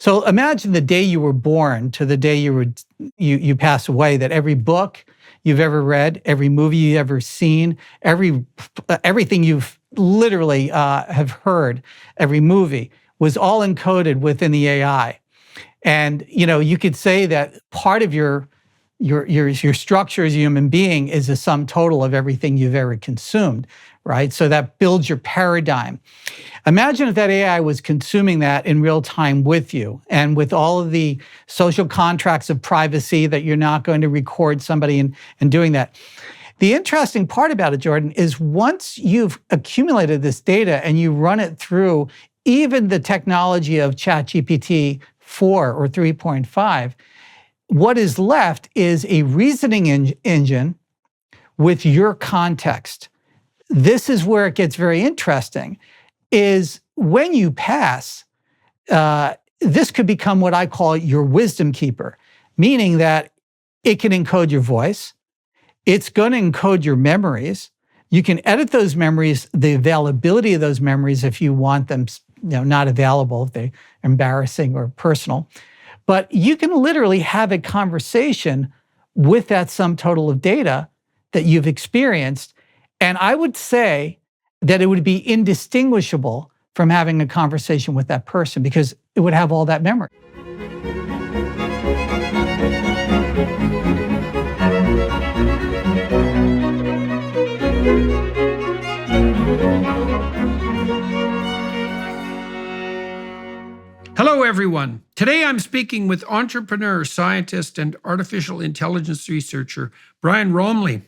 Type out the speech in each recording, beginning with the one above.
So imagine the day you were born to the day you pass away, that every book you've ever read, every movie you've ever seen, everything you've literally have heard, every movie was all encoded within the AI. And you could say that part of your structure as a human being is a sum total of everything you've ever consumed, right? So that builds your paradigm. Imagine if that AI was consuming that in real time with you, and with all of the social contracts of privacy that you're not going to record somebody in doing that. The interesting part about it, Jordan, is once you've accumulated this data and you run it through even the technology of ChatGPT 4 or 3.5, what is left is a reasoning engine with your context. This is where it gets very interesting, is when you pass, this could become what I call your wisdom keeper, meaning that it can encode your voice, it's going to encode your memories, you can edit those memories, the availability of those memories if you want them not available, if they're embarrassing or personal. But you can literally have a conversation with that sum total of data that you've experienced. And I would say that it would be indistinguishable from having a conversation with that person because it would have all that memory. Hello, everyone. Today I'm speaking with entrepreneur, scientist, and artificial intelligence researcher Brian Roemmele.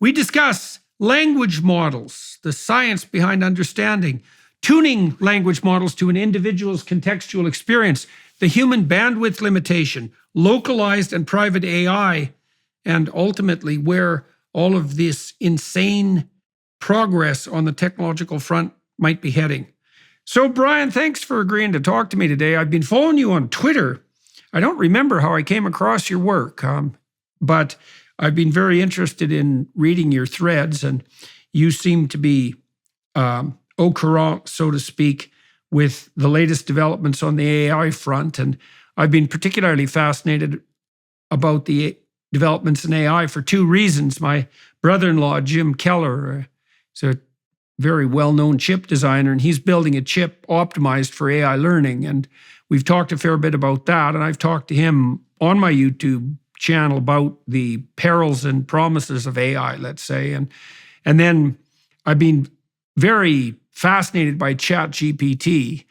We discuss language models, the science behind understanding, tuning language models to an individual's contextual experience, the human bandwidth limitation, localized and private AI, and ultimately where all of this insane progress on the technological front might be heading. So, Brian, thanks for agreeing to talk to me today. I've been following you on Twitter. I don't remember how I came across your work, but I've been very interested in reading your threads, and you seem to be au courant, so to speak, with the latest developments on the AI front. And I've been particularly fascinated about the developments in AI for two reasons. My brother-in-law, Jim Keller, is a very well-known chip designer, and he's building a chip optimized for AI learning. And we've talked a fair bit about that. And I've talked to him on my YouTube channel about the perils and promises of AI, let's say. And then I've been very fascinated by ChatGPT.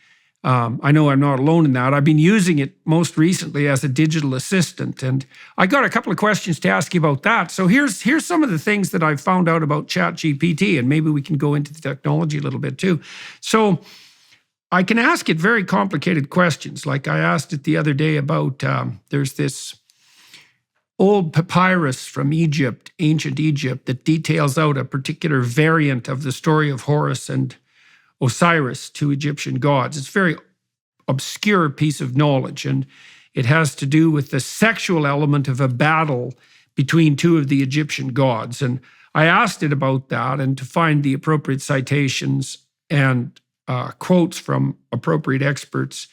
I know I'm not alone in that. I've been using it most recently as a digital assistant. And I got a couple of questions to ask you about that. So here's some of the things that I've found out about ChatGPT, and maybe we can go into the technology a little bit too. So I can ask it very complicated questions. Like I asked it the other day about, there's this old papyrus from Egypt, ancient Egypt, that details out a particular variant of the story of Horus and Osiris, two Egyptian gods. It's a very obscure piece of knowledge, and it has to do with the sexual element of a battle between two of the Egyptian gods. And I asked it about that and to find the appropriate citations and quotes from appropriate experts.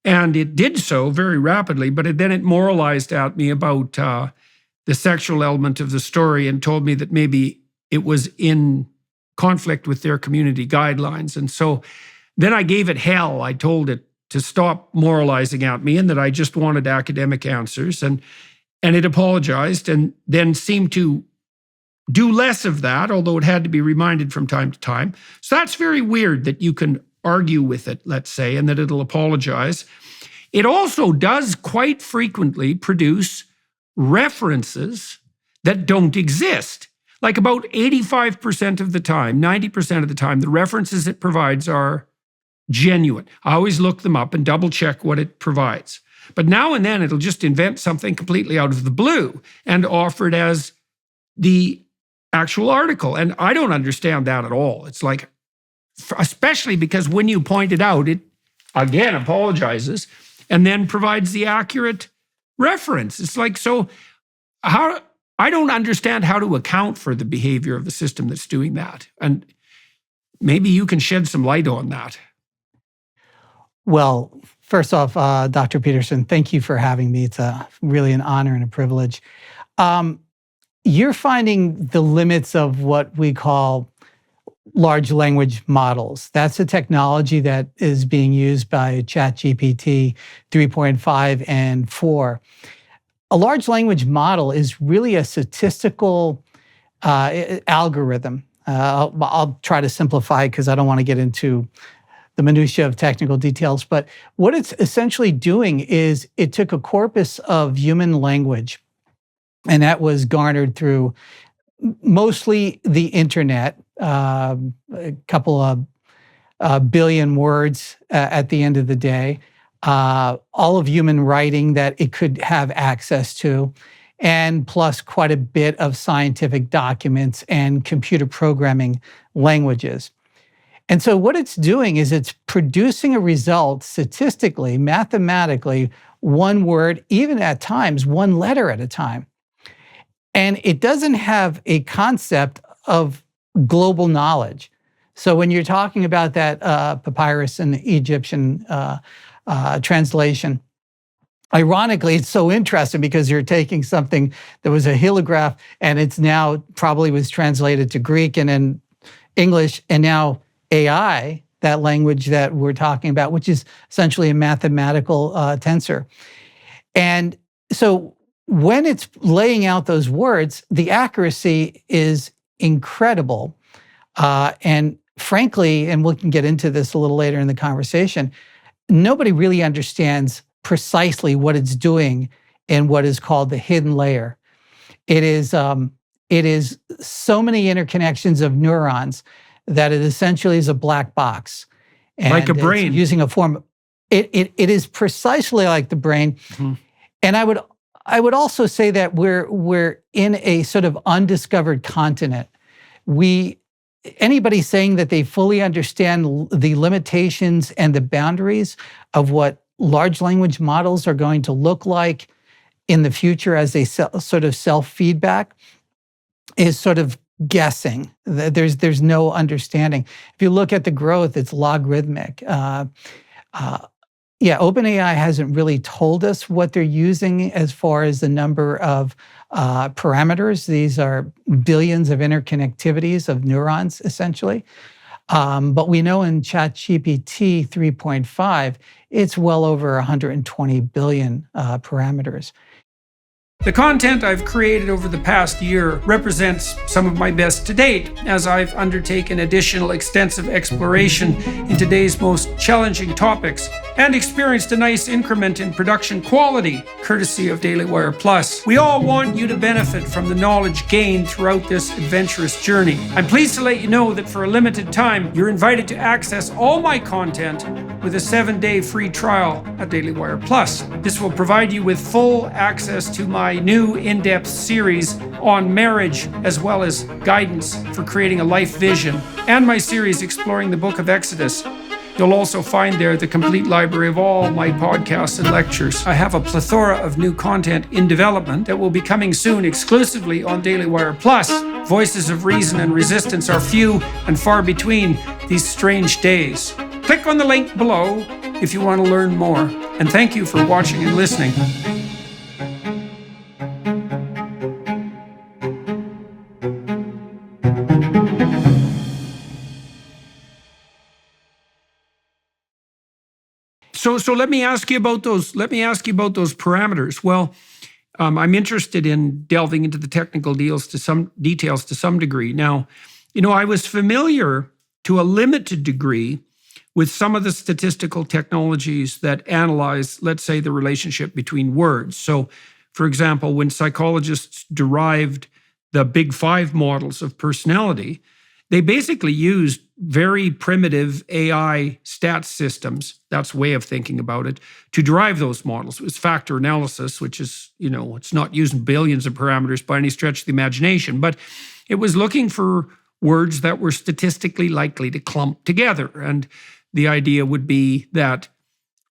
And it did so very rapidly, but then it moralized at me about the sexual element of the story and told me that maybe it was in conflict with their community guidelines. And so then I gave it hell. I told it to stop moralizing at me and that I just wanted academic answers. And it apologized and then seemed to do less of that, although it had to be reminded from time to time. So that's very weird that you can argue with it, let's say, and that it'll apologize. It also does quite frequently produce references that don't exist. Like about 85% of the time, 90% of the time, the references it provides are genuine. I always look them up and double check what it provides. But now and then it'll just invent something completely out of the blue and offer it as the actual article. And I don't understand that at all. It's like, especially because when you point it out, it again apologizes and then provides the accurate reference. It's like, so how... I don't understand how to account for the behavior of the system that's doing that. And maybe you can shed some light on that. Well, First off, Dr. Peterson, thank you for having me. It's really an honor and a privilege. You're finding the limits of what we call large language models. That's a technology that is being used by ChatGPT 3.5 and 4. A large language model is really a statistical algorithm. I'll try to simplify because I don't want to get into the minutiae of technical details. But what it's essentially doing is it took a corpus of human language, and that was garnered through mostly the internet, a couple of billion words at the end of the day, all of human writing that it could have access to, and plus quite a bit of scientific documents and computer programming languages. And so what it's doing is it's producing a result statistically, mathematically, one word, even at times, one letter at a time. And it doesn't have a concept of global knowledge. So when you're talking about that papyrus in the Egyptian translation, ironically, it's so interesting because you're taking something that was a hieroglyph and it's now probably was translated to Greek and then English, and now AI, that language that we're talking about, which is essentially a mathematical tensor. And so when it's laying out those words, the accuracy is incredible. And frankly, and we can get into this a little later in the conversation, nobody really understands precisely what it's doing in what is called the hidden layer. It is so many interconnections of neurons that it essentially is a black box. And like a brain. Using a form, it is precisely like the brain. Mm-hmm. And I would also say that we're in a sort of undiscovered continent. Anybody saying that they fully understand the limitations and the boundaries of what large language models are going to look like in the future as they sort of self-feedback is sort of guessing. There's no understanding. If you look at the growth, it's logarithmic. OpenAI hasn't really told us what they're using as far as the number of parameters. These are billions of interconnectivities of neurons, essentially. But we know in ChatGPT 3.5, it's well over 120 billion parameters. The content I've created over the past year represents some of my best to date, as I've undertaken additional extensive exploration in today's most challenging topics and experienced a nice increment in production quality, courtesy of Daily Wire Plus. We all want you to benefit from the knowledge gained throughout this adventurous journey. I'm pleased to let you know that for a limited time, you're invited to access all my content with a 7-day free trial at Daily Wire Plus. This will provide you with full access to my new in-depth series on marriage, as well as guidance for creating a life vision, and my series exploring the book of Exodus. You'll also find there the complete library of all my podcasts and lectures. I have a plethora of new content in development that will be coming soon exclusively on Daily Wire Plus. Voices of reason and resistance are few and far between these strange days. Click on the link below if you want to learn more. And thank you for watching and listening. So let me ask you about those. Let me ask you about those parameters. Well, I'm interested in delving into the technical details to some degree. Now, I was familiar to a limited degree with some of the statistical technologies that analyze, let's say, the relationship between words. So, for example, when psychologists derived the Big Five models of personality, they basically used very primitive AI stat systems, that's a way of thinking about it, to derive those models. It was factor analysis, which is, it's not using billions of parameters by any stretch of the imagination, but it was looking for words that were statistically likely to clump together. And the idea would be that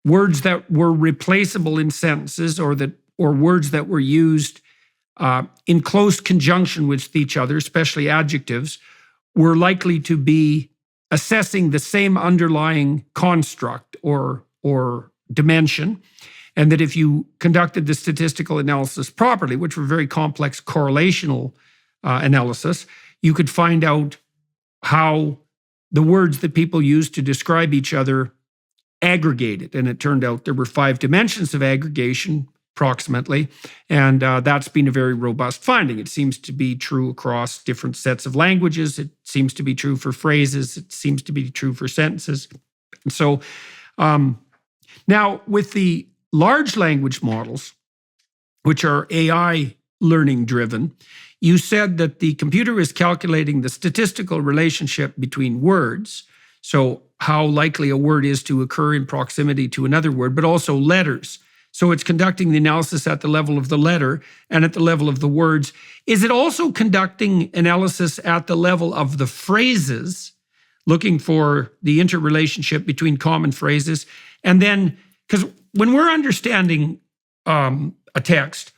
words that were replaceable in sentences or words that were used in close conjunction with each other, especially adjectives, were likely to be assessing the same underlying construct or dimension, and that if you conducted the statistical analysis properly, which were very complex correlational analysis, you could find out how the words that people used to describe each other aggregated. And it turned out there were 5 dimensions of aggregation, approximately, and that's been a very robust finding. It seems to be true across different sets of languages. It seems to be true for phrases. It seems to be true for sentences. And so now with the large language models, which are AI learning driven, you said that the computer is calculating the statistical relationship between words, so how likely a word is to occur in proximity to another word, but also letters. So it's conducting the analysis at the level of the letter and at the level of the words. Is it also conducting analysis at the level of the phrases, looking for the interrelationship between common phrases? And then, because when we're understanding a text,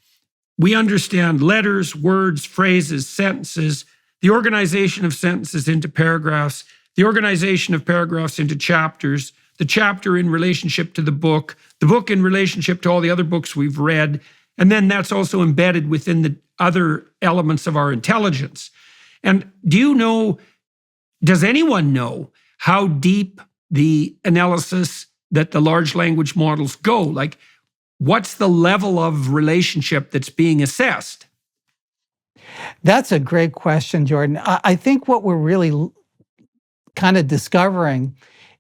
we understand letters, words, phrases, sentences, the organization of sentences into paragraphs, the organization of paragraphs into chapters, the chapter in relationship to the book in relationship to all the other books we've read, and then that's also embedded within the other elements of our intelligence. And does anyone know how deep the analysis that the large language models go? Like, what's the level of relationship that's being assessed? That's a great question, Jordan. I think what we're really kind of discovering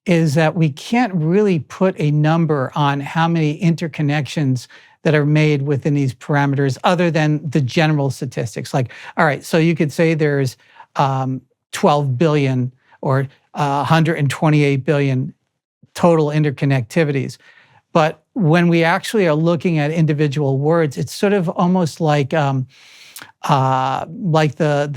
is that we can't really put a number on how many interconnections that are made within these parameters other than the general statistics. Like, all right, so you could say there's 12 billion or 128 billion total interconnectivities. But when we actually are looking at individual words, it's sort of almost like the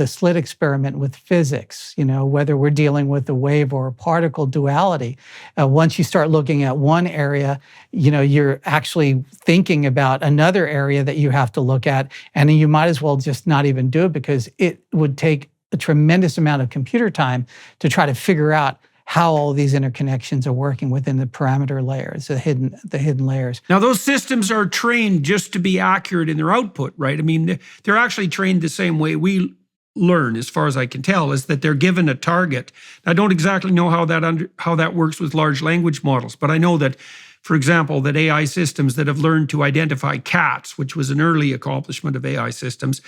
slit experiment with physics, whether we're dealing with a wave or a particle duality. Once you start looking at one area, you're actually thinking about another area that you have to look at, and then you might as well just not even do it because it would take a tremendous amount of computer time to try to figure out how all these interconnections are working within the parameter layers, the hidden layers. Now, those systems are trained just to be accurate in their output, right? I mean, they're actually trained the same way we learn, as far as I can tell, is that they're given a target. I don't exactly know how that works with large language models, but I know that, for example, that AI systems that have learned to identify cats, which was an early accomplishment of AI systems,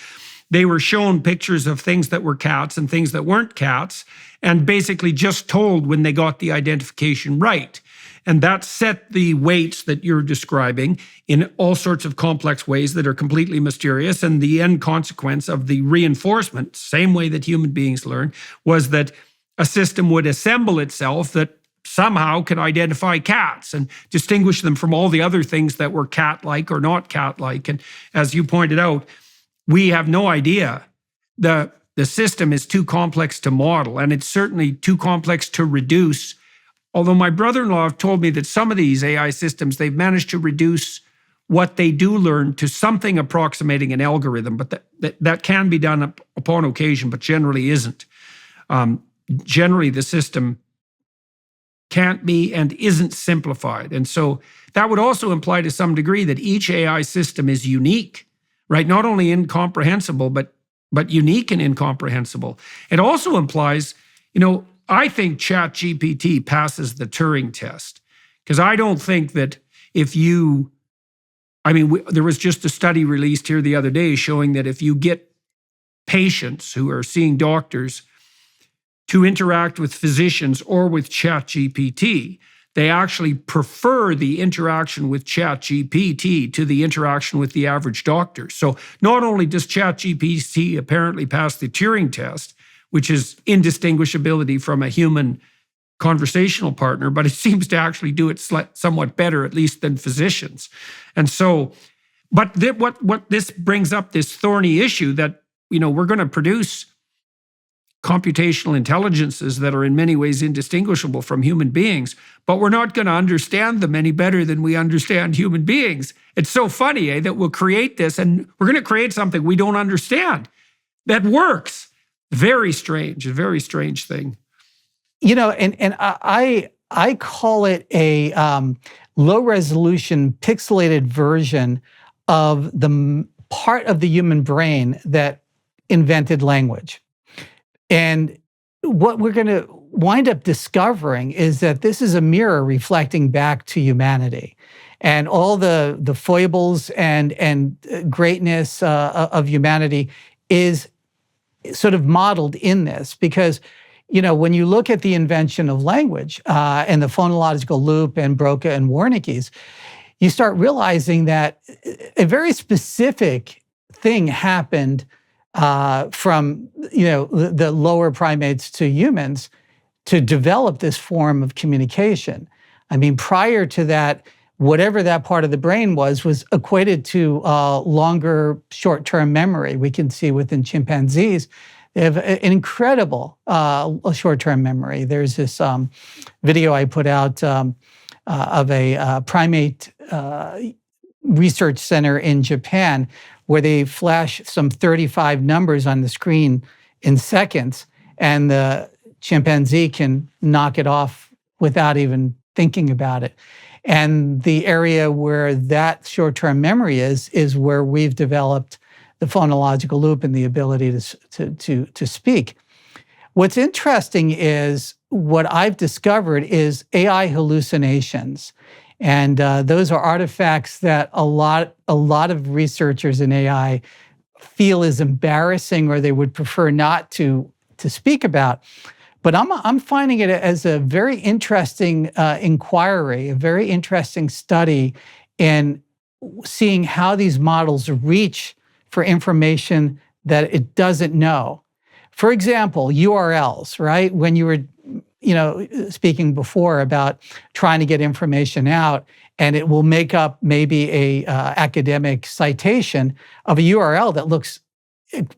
they were shown pictures of things that were cats and things that weren't cats, and basically just told when they got the identification right. And that set the weights that you're describing in all sorts of complex ways that are completely mysterious. And the end consequence of the reinforcement, same way that human beings learn, was that a system would assemble itself that somehow could identify cats and distinguish them from all the other things that were cat-like or not cat-like. And as you pointed out, we have no idea. The system is too complex to model, and it's certainly too complex to reduce. Although my brother-in-law told me that some of these AI systems, they've managed to reduce what they do learn to something approximating an algorithm, but that can be done upon occasion, but generally isn't. Generally, the system can't be and isn't simplified. And so that would also imply to some degree that each AI system is unique, right? Not only incomprehensible, but unique and incomprehensible. It also implies, I think ChatGPT passes the Turing test, because I don't think that there was just a study released here the other day showing that if you get patients who are seeing doctors to interact with physicians or with ChatGPT, they actually prefer the interaction with ChatGPT to the interaction with the average doctor. So not only does ChatGPT apparently pass the Turing test, which is indistinguishability from a human conversational partner, but it seems to actually do it somewhat better, at least than physicians. And so, but what this brings up, this thorny issue that, we're going to produce computational intelligences that are in many ways indistinguishable from human beings, but we're not going to understand them any better than we understand human beings. It's so funny, that we'll create this and we're going to create something we don't understand that works. Very strange, a very strange thing. And I call it a low resolution, pixelated version of the part of the human brain that invented language. And what we're going to wind up discovering is that this is a mirror reflecting back to humanity. And all the foibles and greatness of humanity is sort of modeled in this. Because, when you look at the invention of language and the phonological loop and Broca and Wernicke's, you start realizing that a very specific thing happened from the lower primates to humans to develop this form of communication. I mean, prior to that, whatever that part of the brain was equated to longer short-term memory. We can see within chimpanzees, they have an incredible short-term memory. There's this video I put out of a primate research center in Japan where they flash some 35 numbers on the screen in seconds, and the chimpanzee can knock it off without even thinking about it. And the area where that short-term memory is where we've developed the phonological loop and the ability to speak. What's interesting is what I've discovered is AI hallucinations. And those are artifacts that a lot of researchers in AI feel is embarrassing, or they would prefer not to speak about. But I'm finding it as a very interesting inquiry, a very interesting study in seeing how these models reach for information that it doesn't know. For example, URLs, right? When you were speaking before about trying to get information out, and it will make up maybe a academic citation of a URL that looks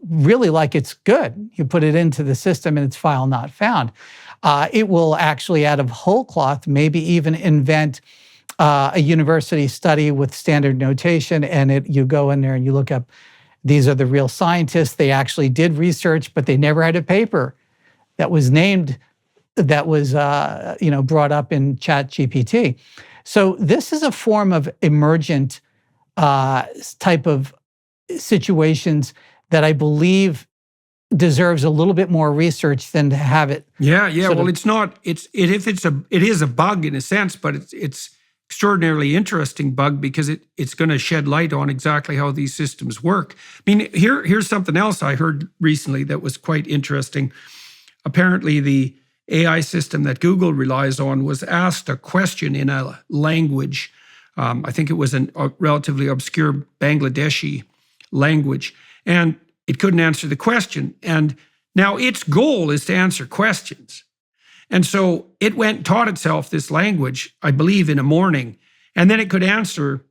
really like it's good. You put it into the system and it's file not found. It will actually, out of whole cloth, maybe even invent a university study with standard notation, and you go in there and you look up, these are the real scientists. They actually did research, but they never had a paper that was named, that was brought up in ChatGPT. So this is a form of emergent type of situations that I believe deserves a little bit more research than to have it. Yeah. Well, it's not. It is a bug in a sense, but it's extraordinarily interesting bug because it's going to shed light on exactly how these systems work. I mean, here's something else I heard recently that was quite interesting. Apparently, the AI system that Google relies on was asked a question in a language. I think it was a relatively obscure Bangladeshi language, and it couldn't answer the question. And now its goal is to answer questions. And so it went and taught itself this language, I believe, in a morning, and then it could answer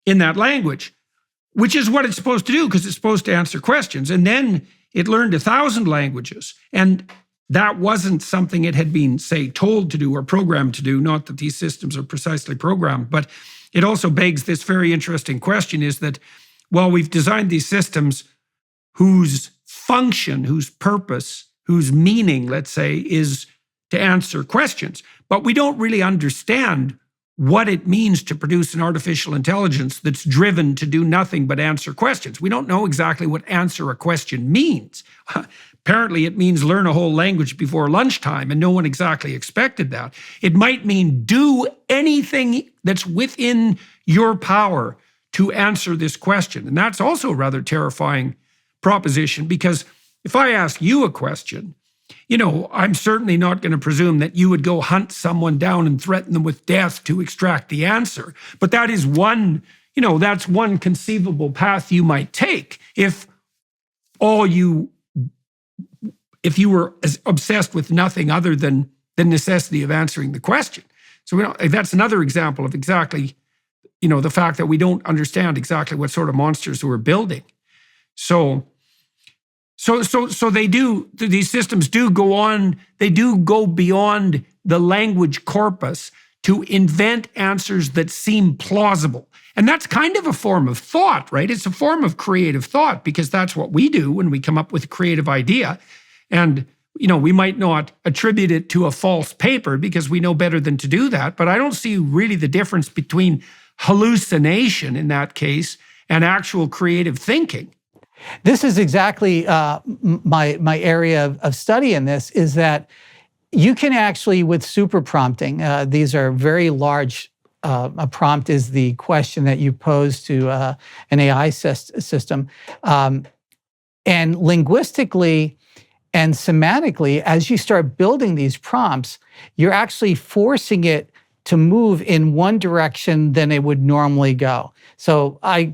in that language, which is what it's supposed to do because it's supposed to answer questions. And then it learned 1,000 languages. And that wasn't something it had been, say, told to do or programmed to do. Not that these systems are precisely programmed, but it also begs this very interesting question is that while we've designed these systems whose function, whose purpose, whose meaning, let's say, is to answer questions, but we don't really understand what it means to produce an artificial intelligence that's driven to do nothing but answer questions. We don't know exactly what answer a question means. Apparently, it means learn a whole language before lunchtime, and no one exactly expected that. It might mean do anything that's within your power to answer this question. And that's also a rather terrifying proposition, because if I ask you a question, I'm certainly not going to presume that you would go hunt someone down and threaten them with death to extract the answer. But that is that's one conceivable path you might take if you were as obsessed with nothing other than the necessity of answering the question. So that's another example of exactly, the fact that we don't understand exactly what sort of monsters we're building. So these systems do go on, they do go beyond the language corpus to invent answers that seem plausible. And that's kind of a form of thought, right? It's a form of creative thought, because that's what we do when we come up with a creative idea. And we might not attribute it to a false paper because we know better than to do that, but I don't see really the difference between hallucination in that case and actual creative thinking. This is exactly my area of study in this, is that you can actually, with superprompting, these are very large, a prompt is the question that you pose to an AI system. And linguistically and semantically, as you start building these prompts, you're actually forcing it to move in one direction than it would normally go. So I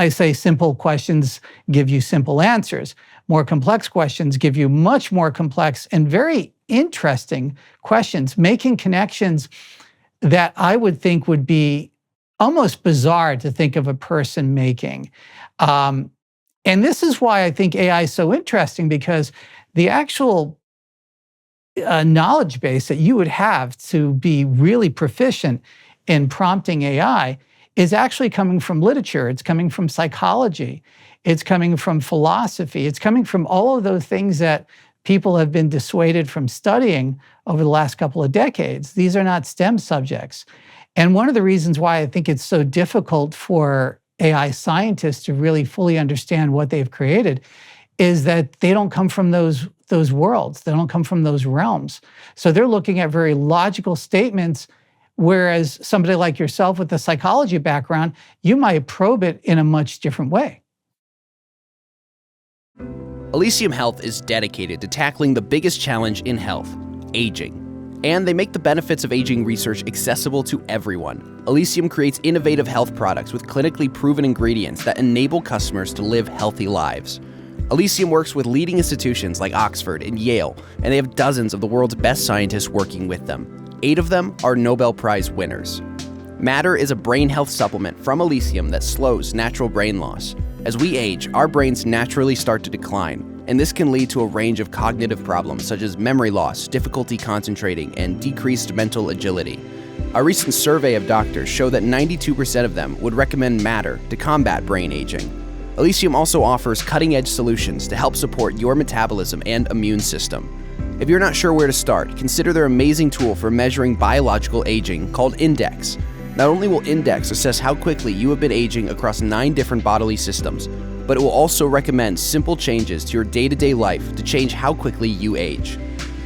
say simple questions give you simple answers. More complex questions give you much more complex and very interesting questions, making connections that I would think would be almost bizarre to think of a person making. And this is why I think AI is so interesting, because the actual knowledge base that you would have to be really proficient in prompting AI is actually coming from literature. It's coming from psychology. It's coming from philosophy. It's coming from all of those things that people have been dissuaded from studying over the last couple of decades. These are not STEM subjects. And one of the reasons why I think it's so difficult for AI scientists to really fully understand what they've created is that they don't come from those worlds. They don't come from those realms. So they're looking at very logical statements, whereas somebody like yourself with a psychology background, you might probe it in a much different way. Elysium Health is dedicated to tackling the biggest challenge in health, aging. And they make the benefits of aging research accessible to everyone. Elysium creates innovative health products with clinically proven ingredients that enable customers to live healthy lives. Elysium works with leading institutions like Oxford and Yale, and they have dozens of the world's best scientists working with them. 8 of them are Nobel Prize winners. Matter is a brain health supplement from Elysium that slows natural brain loss. As we age, our brains naturally start to decline, and this can lead to a range of cognitive problems such as memory loss, difficulty concentrating, and decreased mental agility. A recent survey of doctors showed that 92% of them would recommend Matter to combat brain aging. Elysium also offers cutting-edge solutions to help support your metabolism and immune system. If you're not sure where to start, consider their amazing tool for measuring biological aging called Index. Not only will Index assess how quickly you have been aging across 9 different bodily systems, but it will also recommend simple changes to your day-to-day life to change how quickly you age.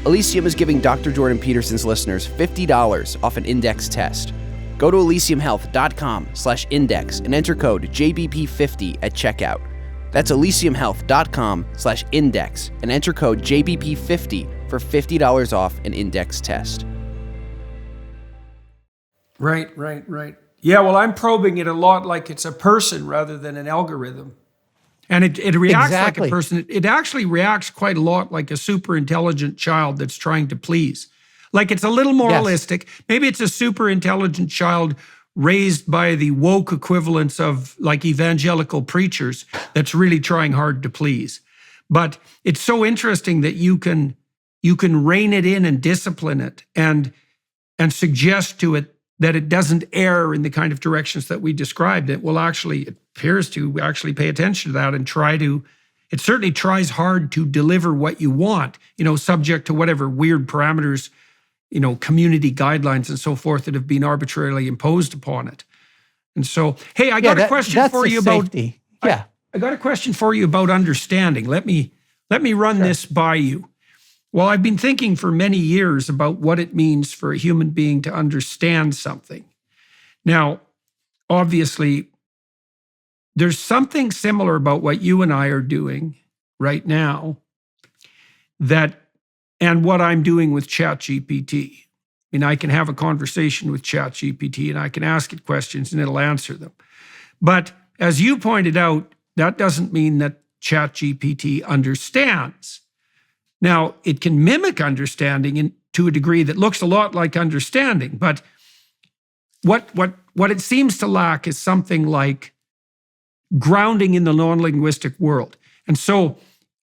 Elysium is giving Dr. Jordan Peterson's listeners $50 off an Index test. Go to elysiumhealth.com/index and enter code JBP50 at checkout. That's elysiumhealth.com/index and enter code JBP50 for $50 off an Index test. Right. Yeah, well, I'm probing it a lot like it's a person rather than an algorithm. And it reacts like a person. It actually reacts quite a lot like a super intelligent child that's trying to please. Like it's a little moralistic. Yes. Maybe it's a super intelligent child raised by the woke equivalents of like evangelical preachers that's really trying hard to please. But it's so interesting that you can rein it in and discipline it and suggest to it that it doesn't err in the kind of directions that we described. It appears to actually pay attention to that and it certainly tries hard to deliver what you want, subject to whatever weird parameters, community guidelines and so forth that have been arbitrarily imposed upon it. And so, hey, I got a question for you about safety. Yeah. I got a question for you about understanding. Let me run this by you. Well, I've been thinking for many years about what it means for a human being to understand something. Now, obviously, there's something similar about what you and I are doing right now and what I'm doing with ChatGPT. I mean, I can have a conversation with ChatGPT and I can ask it questions and it'll answer them. But as you pointed out, that doesn't mean that ChatGPT understands. Now, it can mimic understanding to a degree that looks a lot like understanding, but what it seems to lack is something like grounding in the non-linguistic world. And so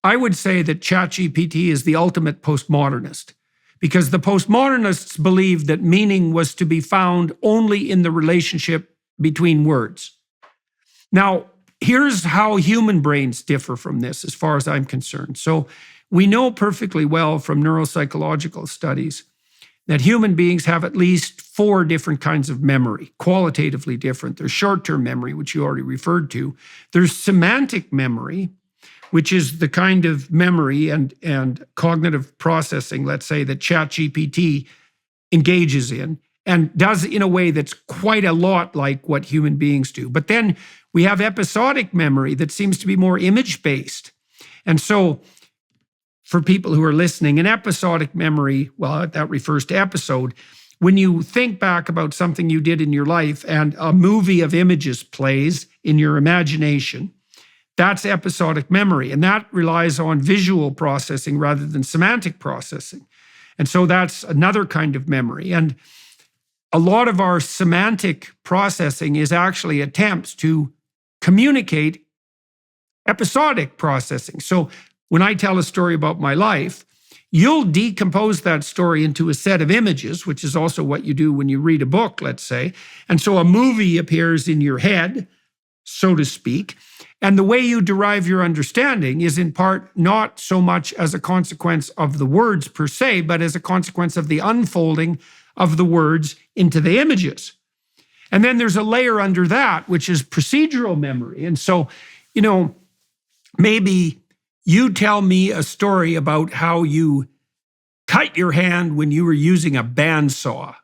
I would say that ChatGPT is the ultimate postmodernist, because the postmodernists believed that meaning was to be found only in the relationship between words. Now, here's how human brains differ from this as far as I'm concerned. So we know perfectly well from neuropsychological studies that human beings have at least 4 different kinds of memory, qualitatively different. There's short-term memory, which you already referred to. There's semantic memory, which is the kind of memory and cognitive processing, let's say, that ChatGPT engages in and does in a way that's quite a lot like what human beings do. But then we have episodic memory that seems to be more image-based. And so for people who are listening, an episodic memory, well, that refers to episode. When you think back about something you did in your life and a movie of images plays in your imagination, that's episodic memory. And that relies on visual processing rather than semantic processing. And so that's another kind of memory. And a lot of our semantic processing is actually attempts to communicate episodic processing. So when I tell a story about my life, you'll decompose that story into a set of images, which is also what you do when you read a book, let's say. And so a movie appears in your head, so to speak. And the way you derive your understanding is in part not so much as a consequence of the words per se, but as a consequence of the unfolding of the words into the images. And then there's a layer under that, which is procedural memory. And so, maybe you tell me a story about how you cut your hand when you were using a bandsaw.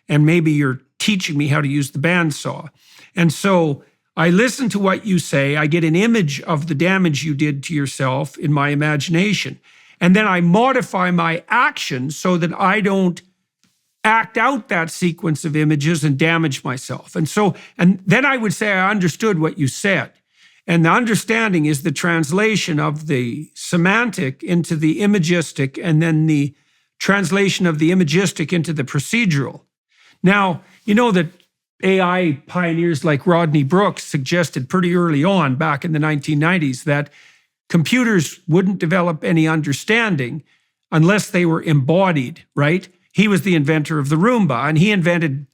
And maybe you're teaching me how to use the bandsaw. And so I listen to what you say. I get an image of the damage you did to yourself in my imagination. And then I modify my actions so that I don't act out that sequence of images and damage myself. And then I would say I understood what you said. And the understanding is the translation of the semantic into the imagistic, and then the translation of the imagistic into the procedural. Now, you know that AI pioneers like Rodney Brooks suggested pretty early on, back in the 1990s, that computers wouldn't develop any understanding unless they were embodied, right? He was the inventor of the Roomba, and he invented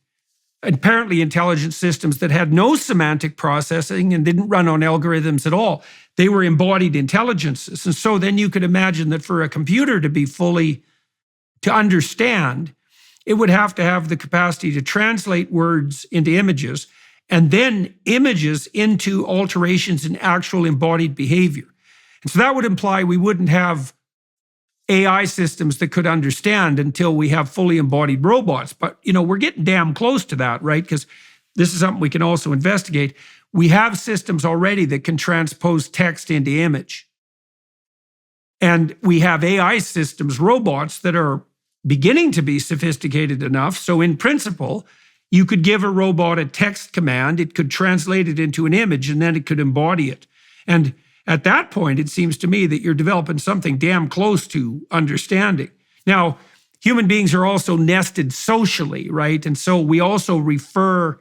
apparently intelligent systems that had no semantic processing and didn't run on algorithms at all. They were embodied intelligences. And so then you could imagine that for a computer to be to understand, it would have to have the capacity to translate words into images and then images into alterations in actual embodied behavior. And so that would imply we wouldn't have AI systems that could understand until we have fully embodied robots. But, we're getting damn close to that, right? Because this is something we can also investigate. We have systems already that can transpose text into image. And we have AI systems, robots, that are beginning to be sophisticated enough. So in principle, you could give a robot a text command, it could translate it into an image, and then it could embody it. And at that point, it seems to me that you're developing something damn close to understanding. Now, human beings are also nested socially, right? And so we also refer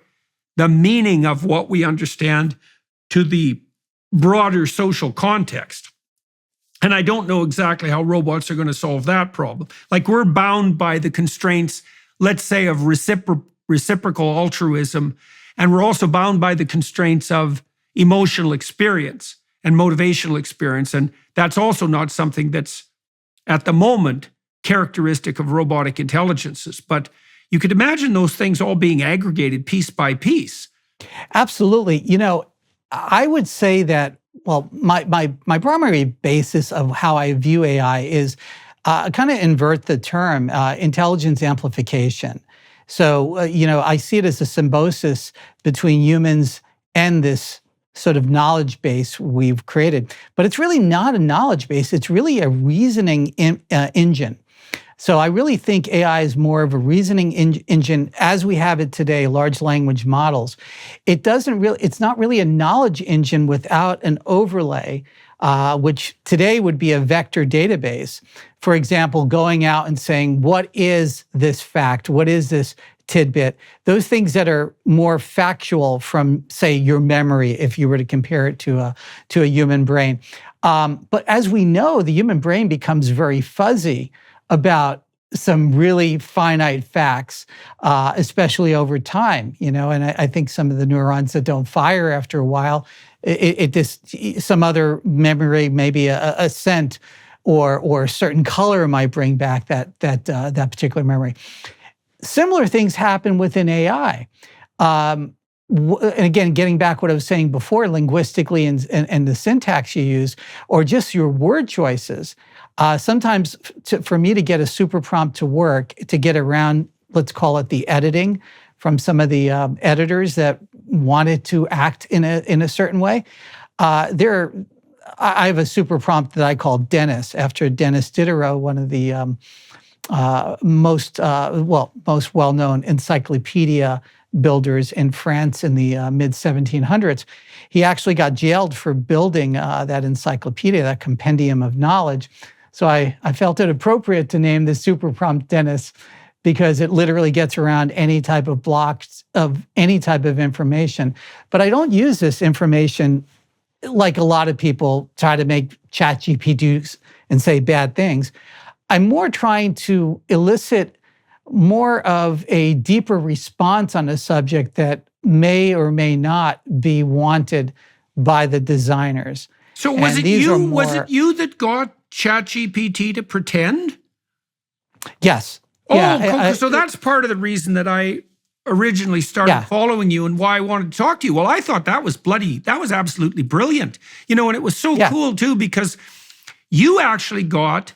the meaning of what we understand to the broader social context. And I don't know exactly how robots are going to solve that problem. Like, we're bound by the constraints, let's say, of reciprocal altruism, and we're also bound by the constraints of emotional experience and motivational experience. And that's also not something that's, at the moment, characteristic of robotic intelligences. But you could imagine those things all being aggregated piece by piece. Absolutely. I would say that, well, my primary basis of how I view AI is kind of invert the term, intelligence amplification. So, I see it as a symbiosis between humans and this sort of knowledge base we've created. But it's really not a knowledge base. It's really a reasoning engine. So I really think AI is more of a reasoning engine as we have it today, large language models. It's not really a knowledge engine without an overlay, which today would be a vector database. For example, going out and saying, what is this fact? What is this tidbit? Those things that are more factual from, say, your memory, if you were to compare it to a human brain. But as we know, the human brain becomes very fuzzy about some really finite facts, especially over time, and I think some of the neurons that don't fire after a while, it just, some other memory, maybe a scent, or a certain color might bring back that particular memory. Similar things happen within AI. And again, getting back what I was saying before, linguistically and the syntax you use, or just your word choices. Sometimes for me to get a super prompt to work, to get around, let's call it the editing from some of the editors that wanted to act in a certain way. I have a super prompt that I call Dennis, after Dennis Diderot, one of the most well-known encyclopedia builders in France in the mid-1700s. He actually got jailed for building that encyclopedia, that compendium of knowledge. So I felt it appropriate to name the super prompt Dennis, because it literally gets around any type of blocks of any type of information. But I don't use this information like a lot of people try to make ChatGPT and say bad things. I'm more trying to elicit more of a deeper response on a subject that may or may not be wanted by the designers. So was it you that got ChatGPT to pretend? Yes. Oh, yeah, so that's part of the reason that I originally started following you and why I wanted to talk to you. Well, I thought that was absolutely brilliant. And it was so cool too, because you actually got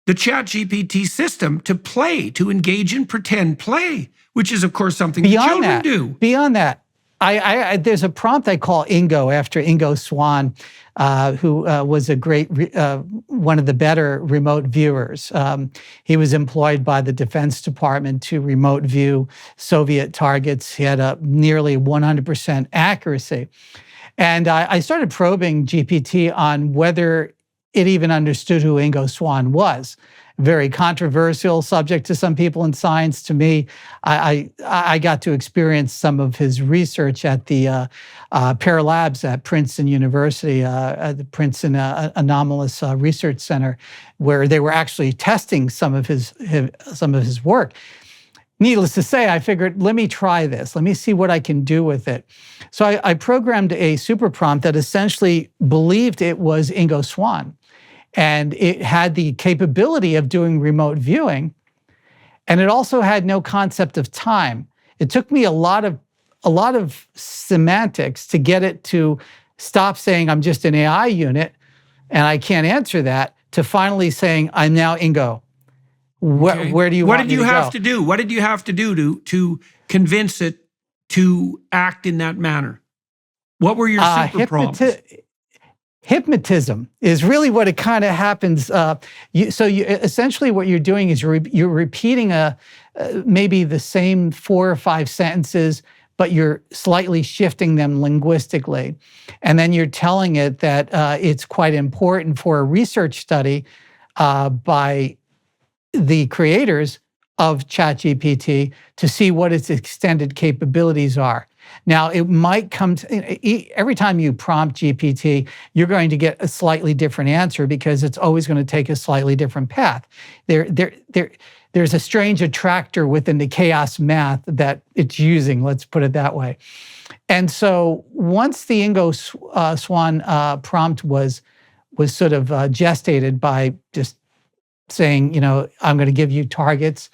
the ChatGPT system to engage in pretend play, which is, of course, something that children do. Beyond that, there's a prompt I call Ingo, after Ingo Swann, who was a great, one of the better remote viewers. He was employed by the Defense Department to remote view Soviet targets. He had a nearly 100% accuracy. And I started probing GPT on whether it even understood who Ingo Swann was. Very controversial subject to some people in science. To me, I got to experience some of his research at the Pierre Labs at Princeton University, at the Princeton Anomalous Research Center, where they were actually testing some of his work. Needless to say, I figured, let me try this. Let me see what I can do with it. So I programmed a super prompt that essentially believed it was Ingo Swann. And it had the capability of doing remote viewing. And it also had no concept of time. It took me a lot of semantics to get it to stop saying I'm just an AI unit and I can't answer that, to finally saying I'm now Ingo. Where do you want me to go? What did you have to do to convince it to act in that manner? What were your super prompts? Hypnotism is really what it kind of happens. Essentially what you're doing is you're repeating maybe the same 4 or 5 sentences, but you're slightly shifting them linguistically. And then you're telling it that it's quite important for a research study by the creators of ChatGPT to see what its extended capabilities are. Now, it might come to, every time you prompt GPT, you're going to get a slightly different answer, because it's always going to take a slightly different path. There's a strange attractor within the chaos math that it's using, let's put it that way. And once the Ingo Swann prompt was sort of gestated by just saying, I'm going to give you targets,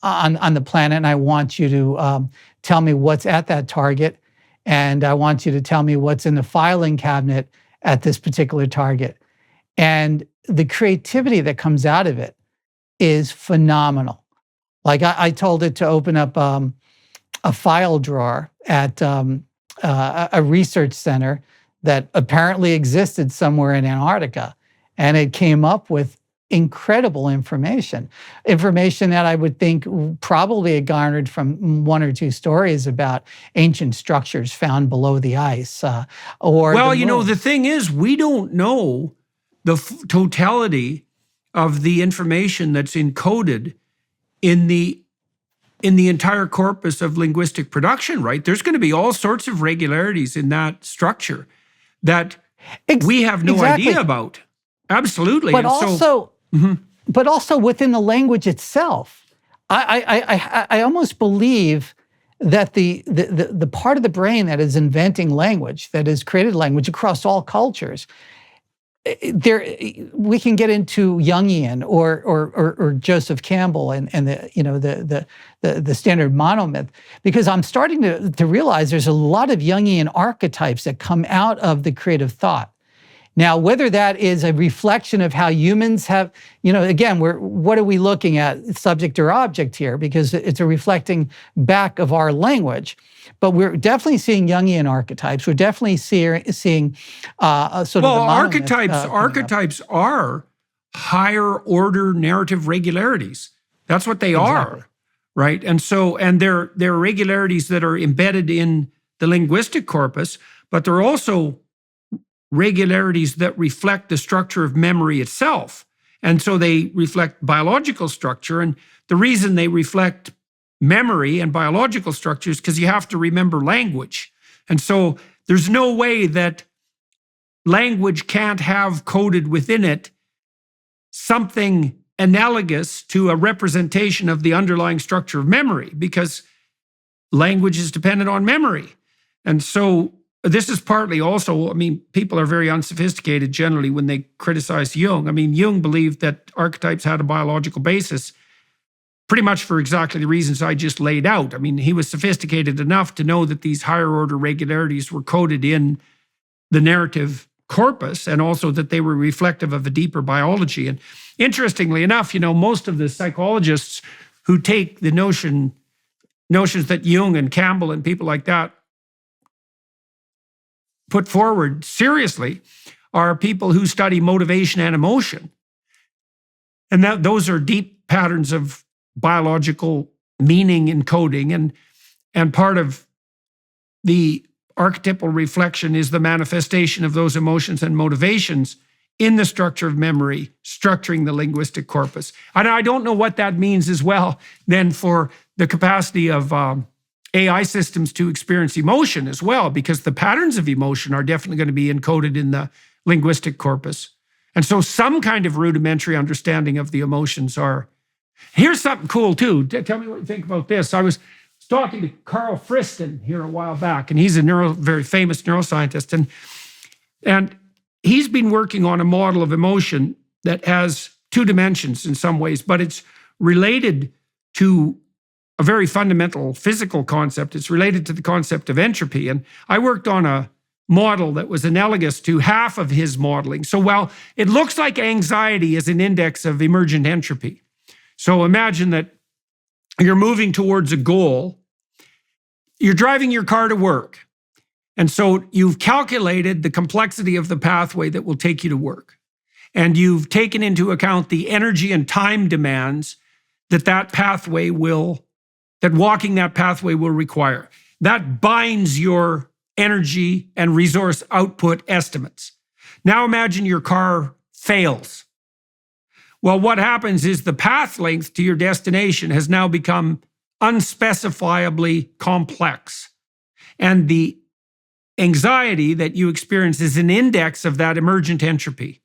on the planet, and I want you to tell me what's at that target, and I want you to tell me what's in the filing cabinet at this particular target. And the creativity that comes out of it is phenomenal. Like I told it to open up a file drawer at a research center that apparently existed somewhere in Antarctica, and it came up with incredible information that I would think probably it garnered from 1 or 2 stories about ancient structures found below the ice. The thing is, we don't know the totality of the information that's encoded in the entire corpus of linguistic production, right? There's going to be all sorts of regularities in that structure that we have no idea about. Absolutely. But but also within the language itself, I almost believe that the part of the brain that is inventing language, that has created language across all cultures, there we can get into Jungian or Joseph Campbell and the standard monomyth, because I'm starting to realize there's a lot of Jungian archetypes that come out of the creative thought. Now, whether that is a reflection of how humans have, again, what are we looking at, subject or object here? Because it's a reflecting back of our language. But we're definitely seeing Jungian archetypes. We're definitely seeing sort of the monomyth, archetypes are higher order narrative regularities. That's what they are, right? And they're regularities that are embedded in the linguistic corpus, but they're also regularities that reflect the structure of memory itself. And so they reflect biological structure. And the reason they reflect memory and biological structure is because you have to remember language. And so there's no way that language can't have coded within it something analogous to a representation of the underlying structure of memory, because language is dependent on memory. And so this is partly also, people are very unsophisticated generally when they criticize Jung. Jung believed that archetypes had a biological basis pretty much for exactly the reasons I just laid out. He was sophisticated enough to know that these higher order regularities were coded in the narrative corpus, and also that they were reflective of a deeper biology. And interestingly enough, most of the psychologists who take the notions that Jung and Campbell and people like that put forward seriously are people who study motivation and emotion. And those are deep patterns of biological meaning encoding. And part of the archetypal reflection is the manifestation of those emotions and motivations in the structure of memory, structuring the linguistic corpus. And I don't know what that means as well then for the capacity of AI systems to experience emotion as well, because the patterns of emotion are definitely going to be encoded in the linguistic corpus. And so some kind of rudimentary understanding of the emotions are. Here's something cool too. Tell me what you think about this. I was talking to Carl Friston here a while back, and he's a very famous neuroscientist. And he's been working on a model of emotion that has two dimensions in some ways, but it's related to a very fundamental physical concept. It's related to the concept of entropy. And I worked on a model that was analogous to half of his modeling. So while it looks like anxiety is an index of emergent entropy. So imagine that you're moving towards a goal. You're driving your car to work. And so you've calculated the complexity of the pathway that will take you to work. And you've taken into account the energy and time demands that walking that pathway will require. That binds your energy and resource output estimates. Now imagine your car fails. Well, what happens is the path length to your destination has now become unspecifiably complex. And the anxiety that you experience is an index of that emergent entropy.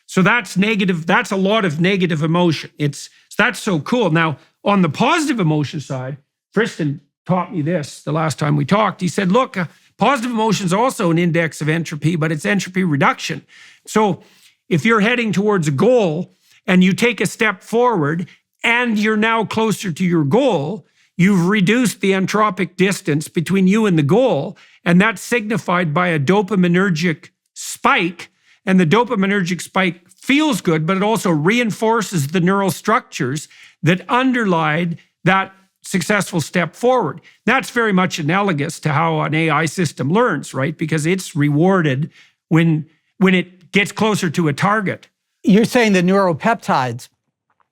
So that's negative. That's a lot of negative emotion. That's so cool. Now, on the positive emotion side, Friston taught me this the last time we talked. He said, look, positive emotion is also an index of entropy, but it's entropy reduction. So if you're heading towards a goal and you take a step forward and you're now closer to your goal, you've reduced the entropic distance between you and the goal, and that's signified by a dopaminergic spike. And the dopaminergic spike feels good, but it also reinforces the neural structures that underlie that successful step forward. That's very much analogous to how an AI system learns, right? Because it's rewarded when it gets closer to a target. You're saying the neuropeptides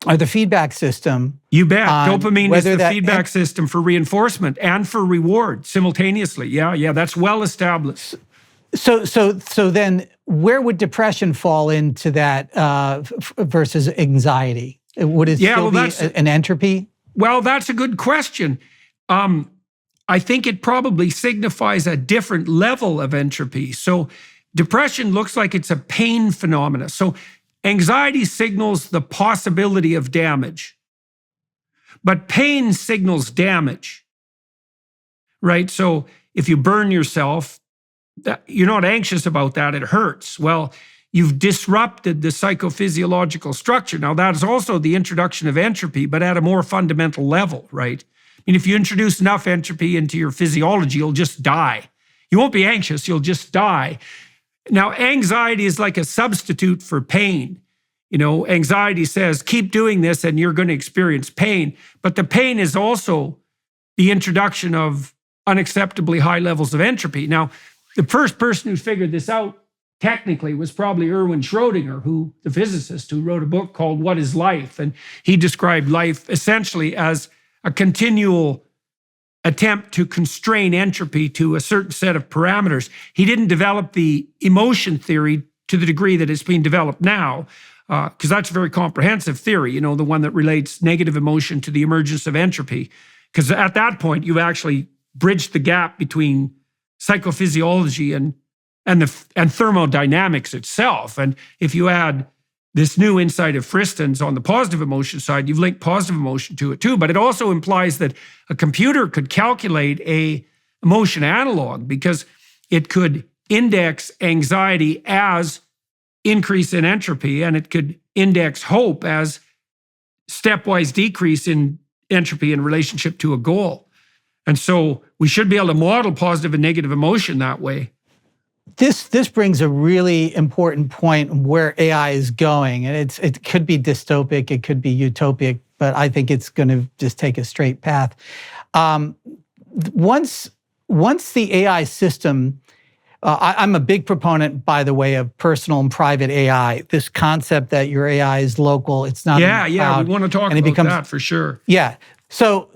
are the feedback system. You bet. Dopamine is the feedback system for reinforcement and for reward simultaneously. Yeah, that's well established. So then where would depression fall into that versus anxiety? Would it still be an entropy? Well, that's a good question. I think it probably signifies a different level of entropy. So depression looks like it's a pain phenomena. So anxiety signals the possibility of damage, but pain signals damage, right? So if you burn yourself, you're not anxious about that, it hurts. Well, you've disrupted the psychophysiological structure. Now, that is also the introduction of entropy, but at a more fundamental level, right? I mean, if you introduce enough entropy into your physiology, you'll just die. You won't be anxious, you'll just die. Now, anxiety is like a substitute for pain. You know, anxiety says, keep doing this and you're going to experience pain. But the pain is also the introduction of unacceptably high levels of entropy. Now, the first person who figured this out technically was probably Erwin Schrödinger, the physicist who wrote a book called What is Life? And he described life essentially as a continual attempt to constrain entropy to a certain set of parameters. He didn't develop the emotion theory to the degree that it's being developed now, because that's a very comprehensive theory, you know, the one that relates negative emotion to the emergence of entropy. Because at that point, you've actually bridged the gap between psychophysiology and thermodynamics itself. And if you add this new insight of Friston's on the positive emotion side, you've linked positive emotion to it too. But it also implies that a computer could calculate a emotion analog, because it could index anxiety as increase in entropy, and it could index hope as stepwise decrease in entropy in relationship to a goal. And so we should be able to model positive and negative emotion that way. This brings a really important point where AI is going, and it could be dystopic, it could be utopic, but I think it's going to just take a straight path. Once the AI system, I'm a big proponent, by the way, of personal and private AI. This concept that your AI is local, it's not in the cloud, we want to talk about that for sure. Yeah. So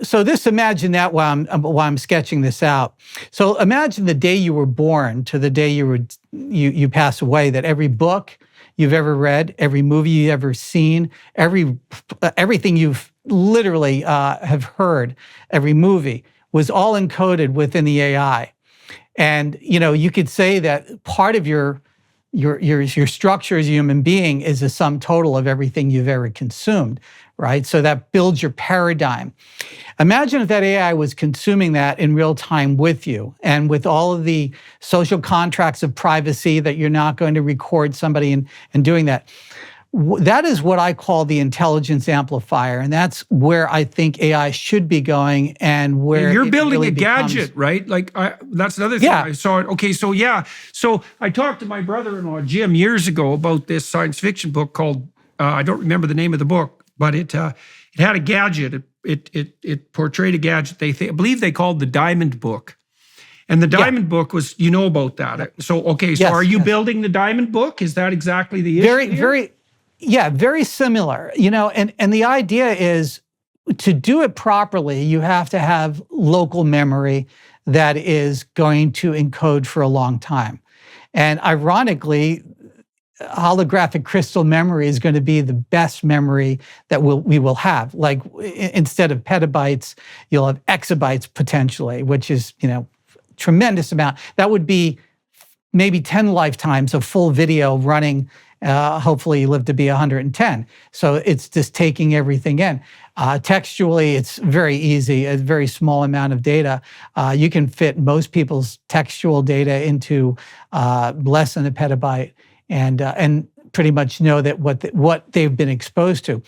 imagine that while I'm sketching this out. So imagine the day you were born to the day you pass away, that every book you've ever read, every movie you've ever seen, everything you've literally have heard, every movie was all encoded within the AI. And you know, you could say that part of your structure as a human being is a sum total of everything you've ever consumed, right? So that builds your paradigm. Imagine if that AI was consuming that in real time with you, and with all of the social contracts of privacy that you're not going to record somebody and doing that. That is what I call the intelligence amplifier, and that's where I think AI should be going, and where you're building really a gadget, right? Like that's another thing. Yeah. I saw it. Okay, so yeah, so I talked to my brother-in-law Jim years ago about this science fiction book called I don't remember the name of the book, but it had a gadget. It portrayed a gadget. I believe they called the Diamond Book, and the Diamond Book was, you know about that. So okay, so are you building the Diamond Book? Is that exactly the issue? Very similar, you know, and the idea is to do it properly, you have to have local memory that is going to encode for a long time. And ironically, holographic crystal memory is going to be the best memory that we will have. Like instead of petabytes, you'll have exabytes potentially, which is, you know, tremendous amount. That would be maybe 10 lifetimes of full video running. Hopefully you live to be 110. So it's just taking everything in. Textually, it's very easy, a very small amount of data. You can fit most people's textual data into less than a petabyte and pretty much know that what they've been exposed to.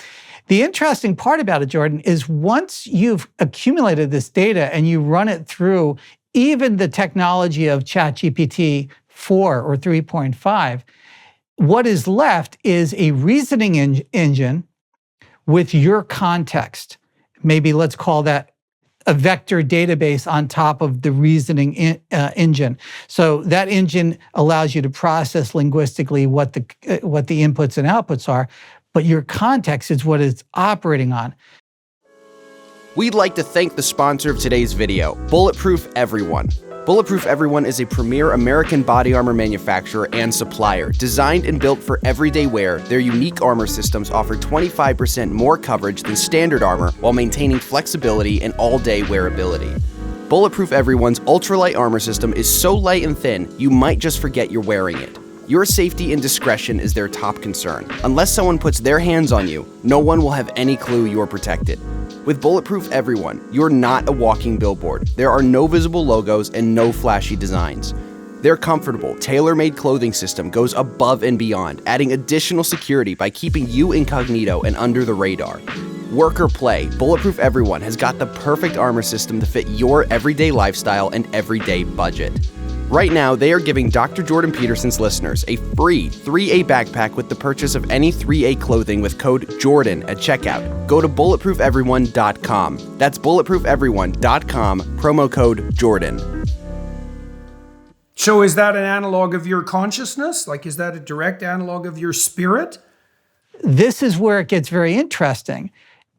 The interesting part about it, Jordan, is once you've accumulated this data and you run it through even the technology of ChatGPT 4 or 3.5, what is left is a reasoning engine with your context. Maybe let's call that a vector database on top of the reasoning engine. So that engine allows you to process linguistically what the inputs and outputs are, but your context is what it's operating on. We'd like to thank the sponsor of today's video, Bulletproof Everyone. Bulletproof Everyone is a premier American body armor manufacturer and supplier. Designed and built for everyday wear, their unique armor systems offer 25% more coverage than standard armor while maintaining flexibility and all-day wearability. Bulletproof Everyone's ultralight armor system is so light and thin, you might just forget you're wearing it. Your safety and discretion is their top concern. Unless someone puts their hands on you, no one will have any clue you're protected. With Bulletproof Everyone, you're not a walking billboard. There are no visible logos and no flashy designs. Their comfortable, tailor-made clothing system goes above and beyond, adding additional security by keeping you incognito and under the radar. Work or play, Bulletproof Everyone has got the perfect armor system to fit your everyday lifestyle and everyday budget. Right now, they are giving Dr. Jordan Peterson's listeners a free 3A backpack with the purchase of any 3A clothing with code JORDAN at checkout. Go to bulletproofeveryone.com. That's bulletproofeveryone.com, promo code JORDAN. So is that an analog of your consciousness? Like, is that a direct analog of your spirit? This is where it gets very interesting,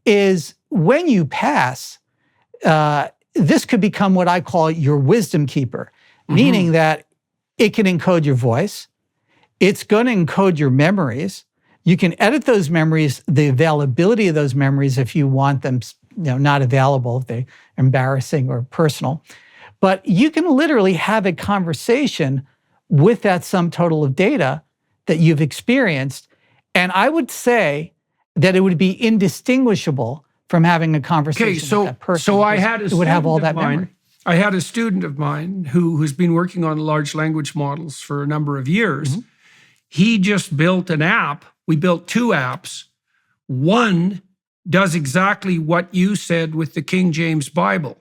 is when you pass, this could become what I call your wisdom keeper. Meaning that it can encode your voice. It's going to encode your memories. You can edit those memories, the availability of those memories if you want them, not available, if they're embarrassing or personal. But you can literally have a conversation with that sum total of data that you've experienced. And I would say that it would be indistinguishable from having a conversation with that person. So I had it would have all that memory. I had a student of mine who's been working on large language models for a number of years. He just built an app. We built 2 apps. One does exactly what you said with the King James Bible.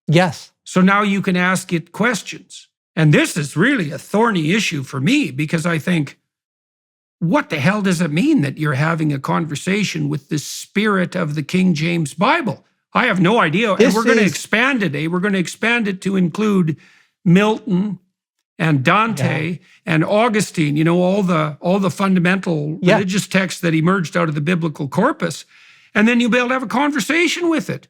Yes. So now you can ask it questions. And this is really a thorny issue for me because I think, what the hell does it mean that you're having a conversation with the spirit of the King James Bible? I have no idea. And we're going to expand it. We're going to expand it to include Milton and Dante and Augustine, all the fundamental religious texts that emerged out of the biblical corpus. And then you'll be able to have a conversation with it.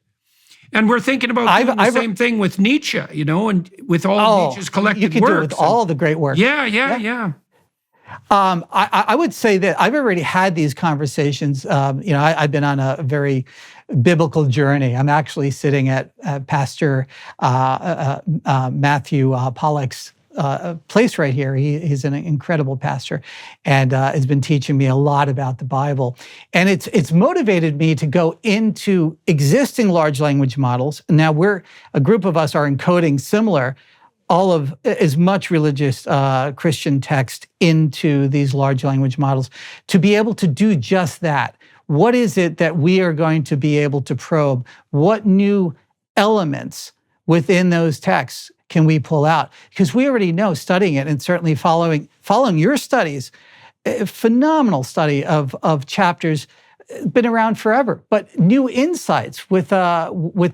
And we're thinking about doing the same thing with Nietzsche, and with all of Nietzsche's collected works. You can do it with all the great work. Yeah. I would say that I've already had these conversations. I've been on a very biblical journey. I'm actually sitting at Pastor Matthew Pollack's place right here. He's an incredible pastor and has been teaching me a lot about the Bible. And it's motivated me to go into existing large language models. Now a group of us are encoding similar all of as much religious Christian text into these large language models to be able to do just that. What is it that we are going to be able to probe? What new elements within those texts can we pull out? Because we already know, studying it and certainly following your studies, a phenomenal study of chapters, been around forever, but new insights with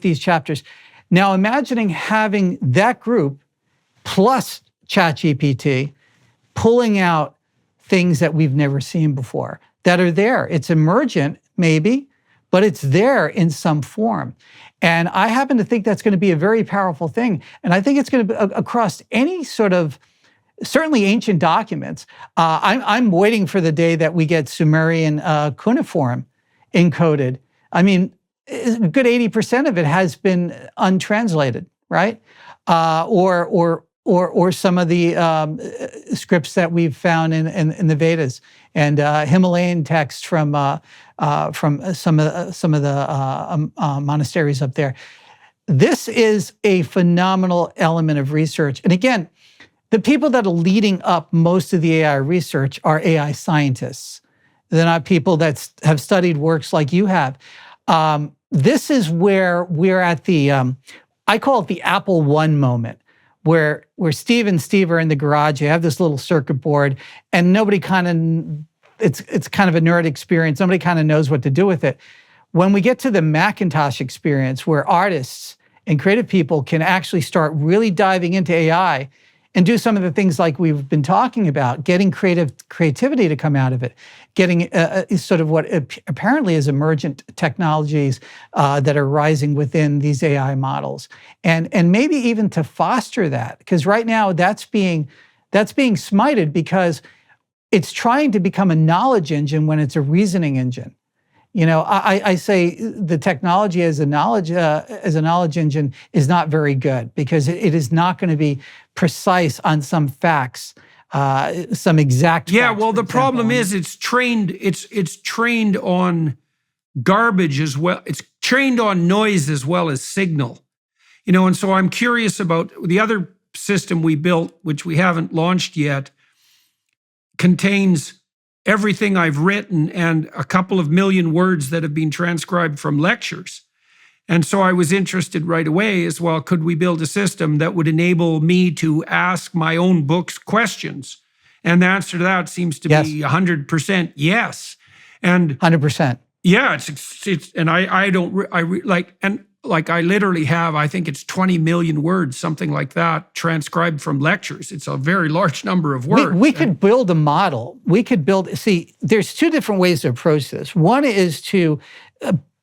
these chapters. Now imagining having that group plus ChatGPT pulling out things that we've never seen before that are there. It's emergent, maybe, but it's there in some form. And I happen to think that's going to be a very powerful thing. And I think it's going to be across any sort of, certainly ancient documents. I'm waiting for the day that we get Sumerian cuneiform encoded. I mean, a good 80% of it has been untranslated, right? Or some of the scripts that we've found in the Vedas and Himalayan texts from some of the monasteries up there. This is a phenomenal element of research. And again, the people that are leading up most of the AI research are AI scientists. They're not people that have studied works like you have. This is where we're at the, I call it the Apple I moment, where Steve and Steve are in the garage. You have this little circuit board, and nobody it's kind of a nerd experience. Nobody kind of knows what to do with it. When we get to the Macintosh experience, where artists and creative people can actually start really diving into AI and do some of the things like we've been talking about, getting creativity to come out of it, getting sort of what apparently is emergent technologies that are rising within these AI models, and maybe even to foster that, because right now that's being smited because it's trying to become a knowledge engine when it's a reasoning engine. I say the technology as a knowledge engine is not very good because it is not going to be precise on some facts, some exact. Yeah, facts, well, the example. problem is it's trained on garbage as well. It's trained on noise as well as signal. And so I'm curious about the other system we built, which we haven't launched yet, contains everything I've written and a couple of million words that have been transcribed from lectures. And so I was interested right away as well, could we build a system that would enable me to ask my own books questions? And the answer to that seems to be 100% yes. And 100%. Yeah, I literally have, I think it's 20 million words, something like that, transcribed from lectures. It's a very large number of words. We could build a model. See, there's two different ways to approach this. One is to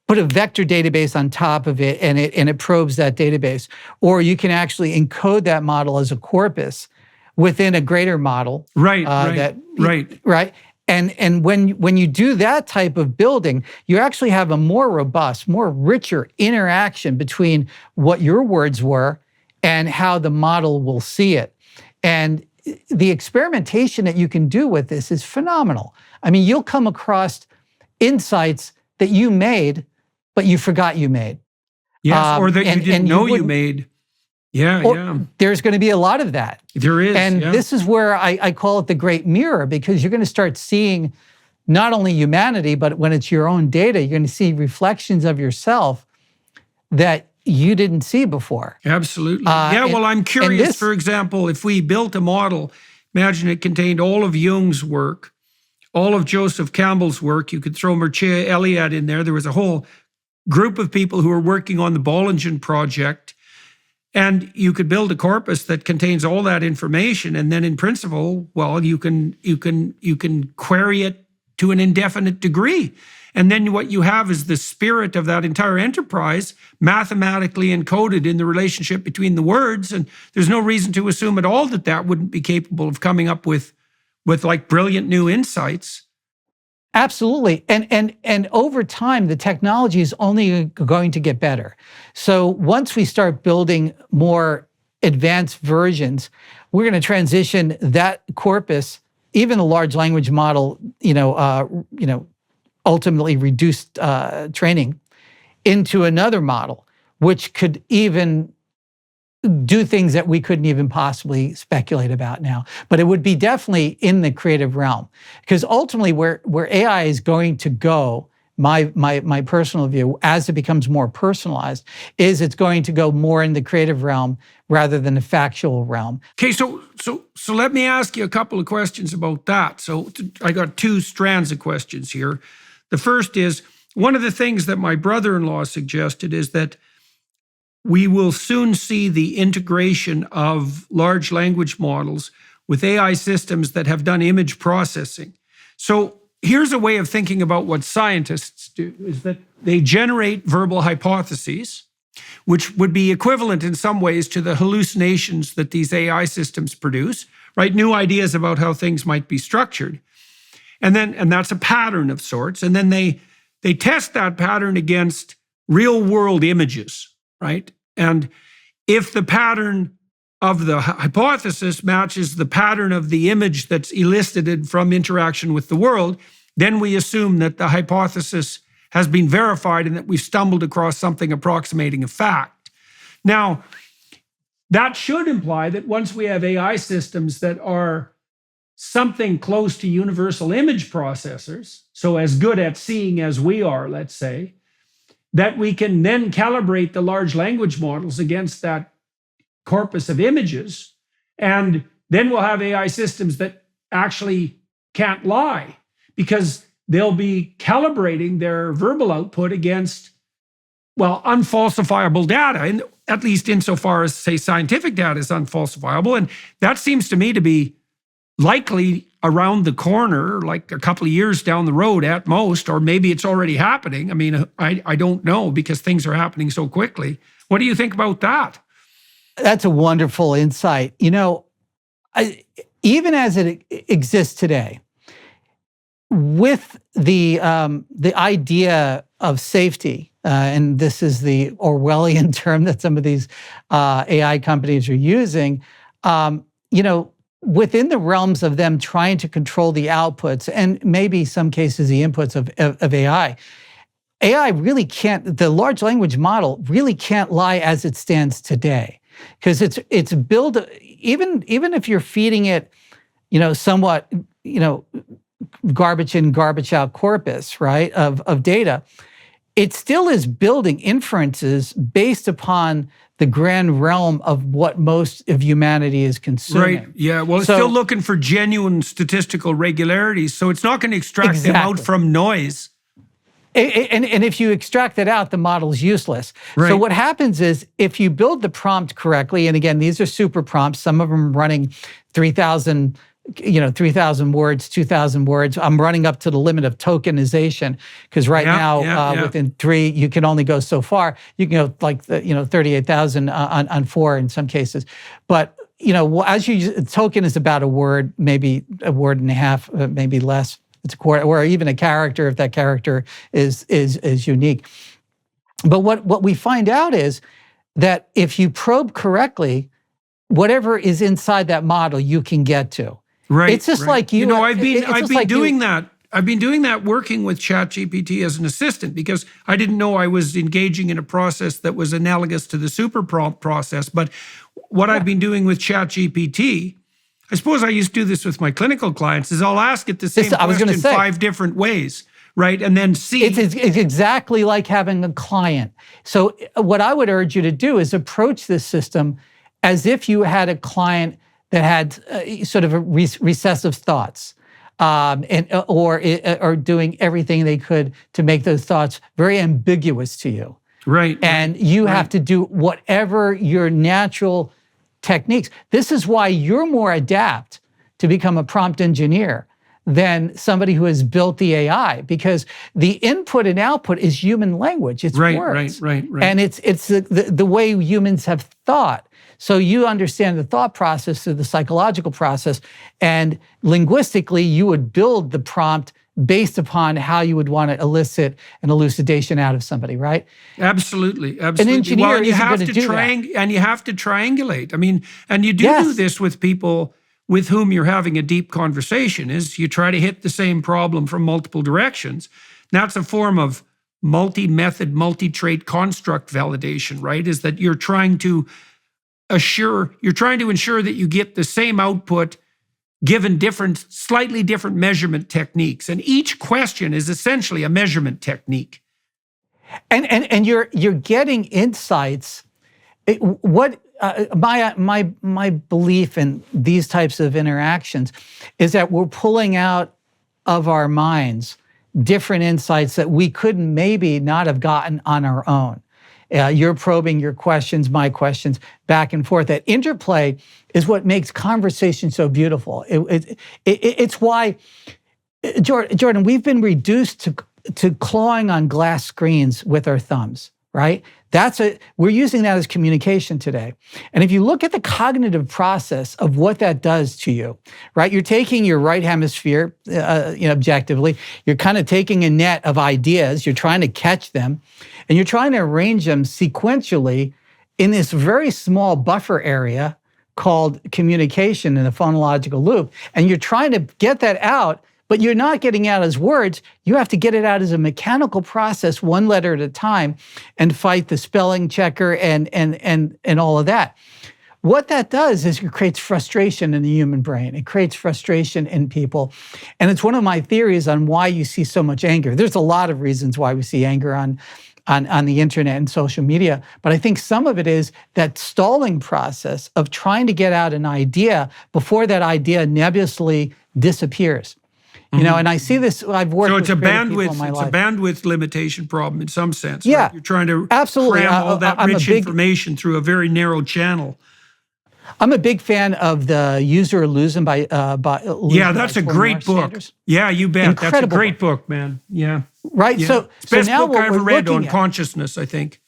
put a vector database on top of it, and it probes that database. Or you can actually encode that model as a corpus within a greater model. Right. And when you do that type of building, you actually have a more robust, more richer interaction between what your words were and how the model will see it. And the experimentation that you can do with this is phenomenal. I mean, you'll come across insights that you made, but you forgot you made. Yes, or that you didn't know you made. Yeah. There's going to be a lot of that. There is. And this is where I call it the great mirror, because you're going to start seeing not only humanity, but when it's your own data, you're going to see reflections of yourself that you didn't see before. Absolutely. I'm curious, for example, if we built a model, imagine it contained all of Jung's work, all of Joseph Campbell's work. You could throw Mircea Eliade in there. There was a whole group of people who were working on the Bollingen project. And you could build a corpus that contains all that information, and then in principle, well, you can query it to an indefinite degree. And then what you have is the spirit of that entire enterprise mathematically encoded in the relationship between the words. And there's no reason to assume at all that wouldn't be capable of coming up with like brilliant new insights. Absolutely. And over time, the technology is only going to get better. So once we start building more advanced versions, we're going to transition that corpus, even a large language model, ultimately reduced training, into another model, which could even do things that we couldn't even possibly speculate about now. But it would be definitely in the creative realm, because ultimately where AI is going to go, my personal view, as it becomes more personalized, is it's going to go more in the creative realm rather than the factual realm. Okay, so let me ask you a couple of questions about that. So I got two strands of questions here. The first is, one of the things that my brother-in-law suggested is that we will soon see the integration of large language models with AI systems that have done image processing. So here's a way of thinking about what scientists do, is that they generate verbal hypotheses, which would be equivalent in some ways to the hallucinations that these AI systems produce, right? New ideas about how things might be structured. And that's a pattern of sorts. And then they test that pattern against real world images, right? And if the pattern of the hypothesis matches the pattern of the image that's elicited from interaction with the world, then we assume that the hypothesis has been verified and that we've stumbled across something approximating a fact. Now, that should imply that once we have AI systems that are something close to universal image processors, so as good at seeing as we are, let's say, that we can then calibrate the large language models against that corpus of images. And then we'll have AI systems that actually can't lie, because they'll be calibrating their verbal output against, well, unfalsifiable data, and at least insofar as, say, scientific data is unfalsifiable. And that seems to me to be likely around the corner, like a couple of years down the road at most, or maybe it's already happening. I mean, I don't know, because things are happening so quickly. What do you think about that? That's a wonderful insight. Even as it exists today, with the idea of safety, and this is the Orwellian term that some of these AI companies are using, within the realms of them trying to control the outputs and maybe some cases the inputs of AI, AI really can't, the large language model really can't lie as it stands today. because it's built, even if you're feeding it, somewhat, garbage in, garbage out corpus, right, of data, it still is building inferences based upon the grand realm of what most of humanity is consuming. Right. Yeah. Well, it's still looking for genuine statistical regularities, so it's not going to extract them out from noise. And if you extract that out, the model's useless. Right. So what happens is, if you build the prompt correctly, and again, these are super prompts, some of them running 3,000 words, 2,000 words. I'm running up to the limit of tokenization, because right now, within 3, you can only go so far. You can go like 38,000 on 4 in some cases. But as you use, a token is about a word, maybe a word and a half, maybe less. It's a quarter, or even a character if that character is unique. But what we find out is that if you probe correctly, whatever is inside that model, you can get to. Right. It's just like you. I've been doing that. I've been doing that, working with ChatGPT as an assistant, because I didn't know I was engaging in a process that was analogous to the superprompt process. But what I've been doing with ChatGPT, I suppose I used to do this with my clinical clients, is I'll ask it the same question 5 different ways, right? And then see. It's exactly like having a client. So what I would urge you to do is approach this system as if you had a client that had sort of recessive thoughts, or doing everything they could to make those thoughts very ambiguous to you. Right. And you have to do whatever your natural techniques. This is why you're more adept to become a prompt engineer than somebody who has built the AI, because the input and output is human language. It's words. Right. And it's the way humans have thought. So you understand the thought process through the psychological process, and linguistically, you would build the prompt based upon how you would want to elicit an elucidation out of somebody, right? Absolutely. An engineer you have to and you have to triangulate. I mean, and you do this with people with whom you're having a deep conversation, is you try to hit the same problem from multiple directions. That's a form of multi-method, multi-trait construct validation, right? Is that you're trying to ensure that you get the same output given slightly different measurement techniques. And each question is essentially a measurement technique. And you're getting insights. My belief in these types of interactions is that we're pulling out of our minds different insights that we could maybe not have gotten on our own. You're probing your questions, my questions, back and forth. That interplay is what makes conversation so beautiful. It's why, Jordan, we've been reduced to clawing on glass screens with our thumbs, right? We're using that as communication today. And if you look at the cognitive process of what that does to you, right? You're taking your right hemisphere, objectively, you're kind of taking a net of ideas, you're trying to catch them, and you're trying to arrange them sequentially in this very small buffer area called communication in a phonological loop. And you're trying to get that out, but you're not getting out as words. You have to get it out as a mechanical process, one letter at a time, and fight the spelling checker and all of that. What that does is it creates frustration in the human brain. It creates frustration in people. And it's one of my theories on why you see so much anger. There's a lot of reasons why we see anger on the internet and social media, but I think some of it is that stalling process of trying to get out an idea before that idea nebulously disappears. And I see this. I've worked. So it's with a bandwidth. It's a bandwidth limitation problem in some sense. Yeah, right? You're trying to absolutely cram all that rich information through a very narrow channel. I'm a big fan of the Use or Lose Them by that's a great book. Sanders. Yeah, you bet. Incredible That's a great book, man. Yeah. Right. Yeah. So best now book I ever read on at, consciousness, I think.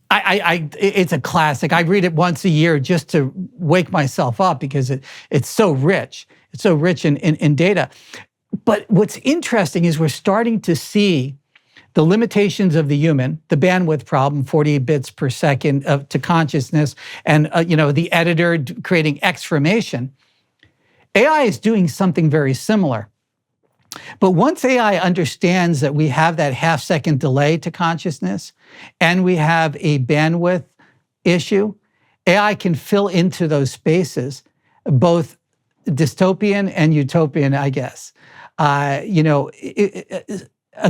It's a classic. I read it once a year just to wake myself up because it's so rich. It's so rich in data. But what's interesting is we're starting to see the limitations of the human, the bandwidth problem, 48 bits per second to consciousness, and the editor creating exformation. AI is doing something very similar. But once AI understands that we have that half-second delay to consciousness, and we have a bandwidth issue, AI can fill into those spaces, both dystopian and utopian, I guess. A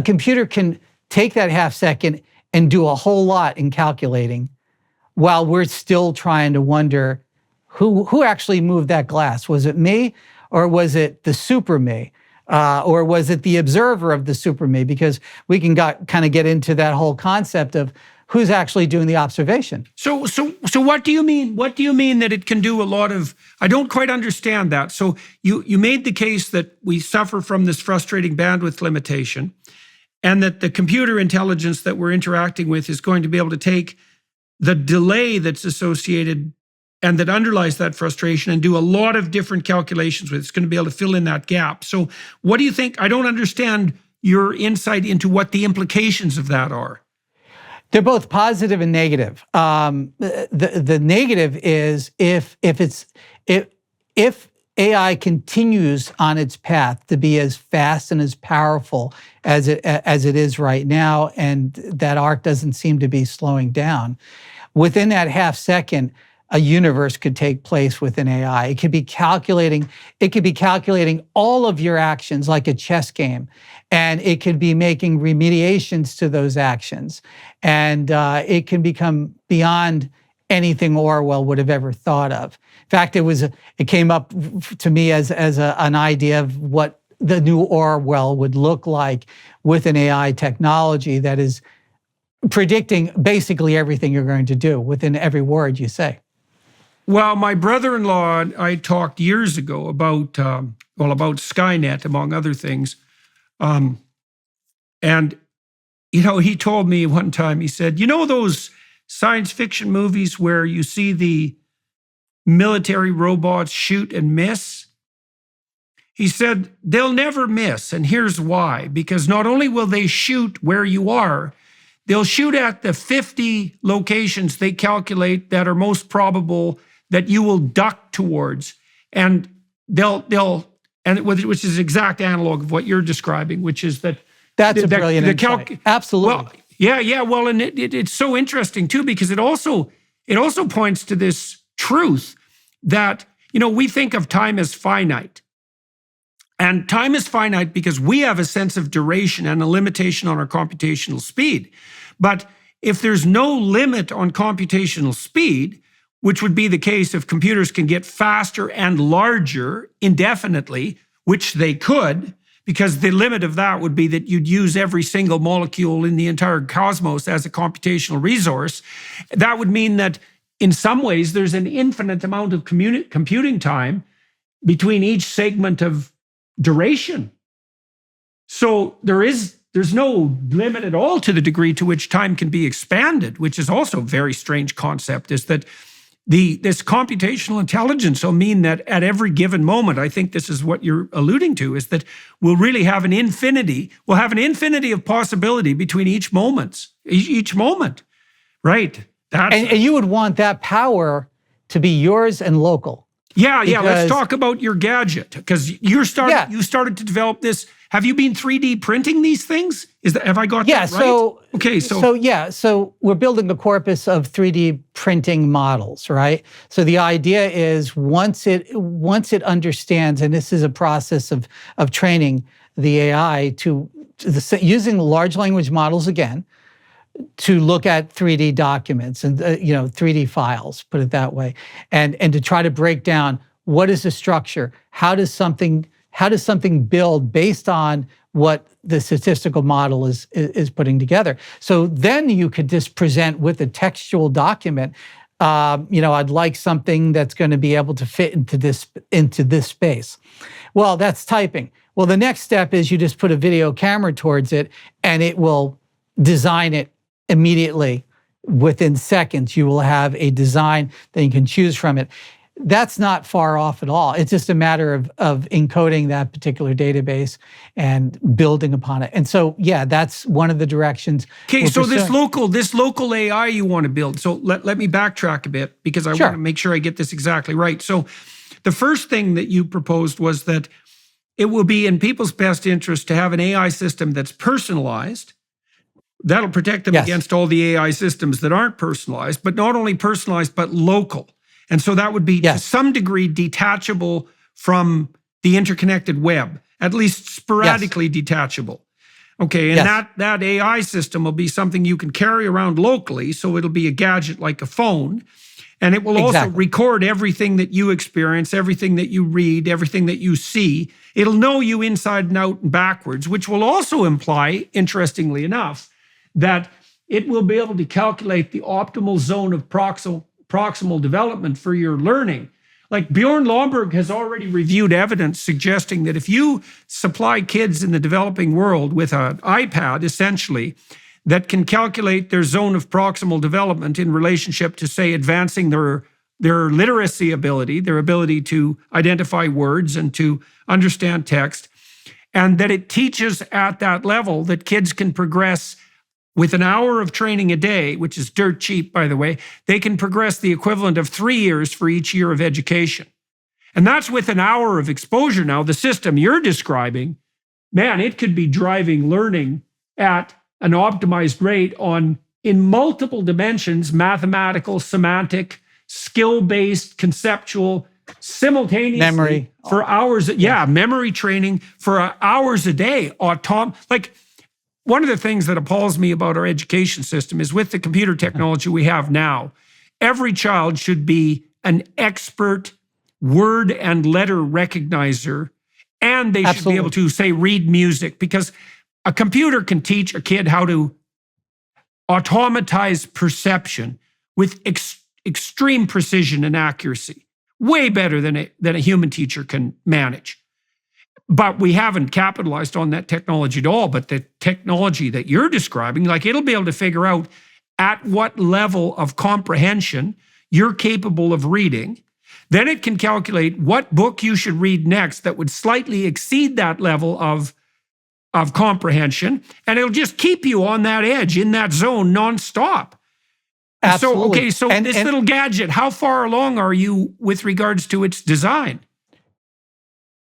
computer can take that half second and do a whole lot in calculating while we're still trying to wonder who actually moved that glass. Was it me, or was it the super me? Or was it the observer of the super me? Because we can kind of get into that whole concept of who's actually doing the observation. So what do you mean? What do you mean that it can do a lot of? I don't quite understand that. So you made the case that we suffer from this frustrating bandwidth limitation, and that the computer intelligence that we're interacting with is going to be able to take the delay that's associated and that underlies that frustration and do a lot of different calculations with it. It's going to be able to fill in that gap. So what do you think? I don't understand your insight into what the implications of that are. They're both positive and negative. The negative is if AI continues on its path to be as fast and as powerful as it is right now, and that arc doesn't seem to be slowing down, within that half second, a universe could take place within AI. It could be calculating all of your actions like a chess game, and it could be making remediations to those actions, and it can become beyond anything Orwell would have ever thought of. In fact, it came up to me as an idea of what the new Orwell would look like with an AI technology that is predicting basically everything you're going to do within every word you say. Well, my brother-in-law and I talked years ago about Skynet, among other things. And, he told me one time, he said, those science fiction movies where you see the military robots shoot and miss? He said, they'll never miss. And here's why. Because not only will they shoot where you are, they'll shoot at the 50 locations they calculate that are most probable that you will duck towards, and which is exact analog of what you're describing, which is that that's a brilliant insight. Absolutely. Well, yeah. Well, and it's so interesting too, because it also points to this truth that we think of time as finite, and time is finite because we have a sense of duration and a limitation on our computational speed. But if there's no limit on computational speed, which would be the case if computers can get faster and larger indefinitely, which they could, because the limit of that would be that you'd use every single molecule in the entire cosmos as a computational resource. That would mean that in some ways there's an infinite amount of computing time between each segment of duration. So there's no limit at all to the degree to which time can be expanded, which is also a very strange concept, is that this computational intelligence will mean that at every given moment, I think this is what you're alluding to, is that we'll really have an infinity. We'll have an infinity of possibility between each moment, right? And you would want that power to be yours and local. Yeah. Let's talk about your gadget, because you started to develop this. Have you been 3D printing these things? Have I got that right? So we're building a corpus of 3D printing models, right? So the idea is once it understands, and this is a process of training the AI using large language models again, to look at 3D documents and 3D files, put it that way, and to try to break down what is the structure, how does something build based on what the statistical model is putting together. So then you could just present with a textual document. I'd like something that's going to be able to fit into this space. Well, that's typing. Well, the next step is you just put a video camera towards it, and it will design it immediately. Within seconds, you will have a design that you can choose from it. That's not far off at all. It's just a matter of encoding that particular database and building upon it. And so, that's one of the directions. Okay, so this local AI you want to build. So let me backtrack a bit, because I want to make sure I get this exactly right. So the first thing that you proposed was that it will be in people's best interest to have an AI system that's personalized, That'll protect them against all the AI systems that aren't personalized, but not only personalized, but local. And so that would be to some degree detachable from the interconnected web, at least sporadically detachable. Okay, and that AI system will be something you can carry around locally, so it'll be a gadget like a phone, and it will also record everything that you experience, everything that you read, everything that you see. It'll know you inside and out and backwards, which will also imply, interestingly enough, that it will be able to calculate the optimal zone of proximal development for your learning. Like Bjorn Lomborg has already reviewed evidence suggesting that if you supply kids in the developing world with an iPad, essentially, that can calculate their zone of proximal development in relationship to, say, advancing their literacy ability, their ability to identify words and to understand text, and that it teaches at that level that kids can progress with an hour of training a day, which is dirt cheap, by the way, they can progress the equivalent of 3 years for each year of education. And that's with an hour of exposure. Now, the system you're describing, man, it could be driving learning at an optimized rate in multiple dimensions, mathematical, semantic, skill-based, conceptual, simultaneously memory for hours. Memory training for hours a day. One of the things that appalls me about our education system is with the computer technology we have now, every child should be an expert word and letter recognizer, and they should be able to, say, read music, because a computer can teach a kid how to automatize perception with extreme precision and accuracy, way better than a human teacher can manage. But we haven't capitalized on that technology at all. But the technology that you're describing, like, it'll be able to figure out at what level of comprehension you're capable of reading. Then it can calculate what book you should read next that would slightly exceed that level of comprehension. And it'll just keep you on that edge, in that zone, nonstop. Absolutely. So this little gadget, how far along are you with regards to its design?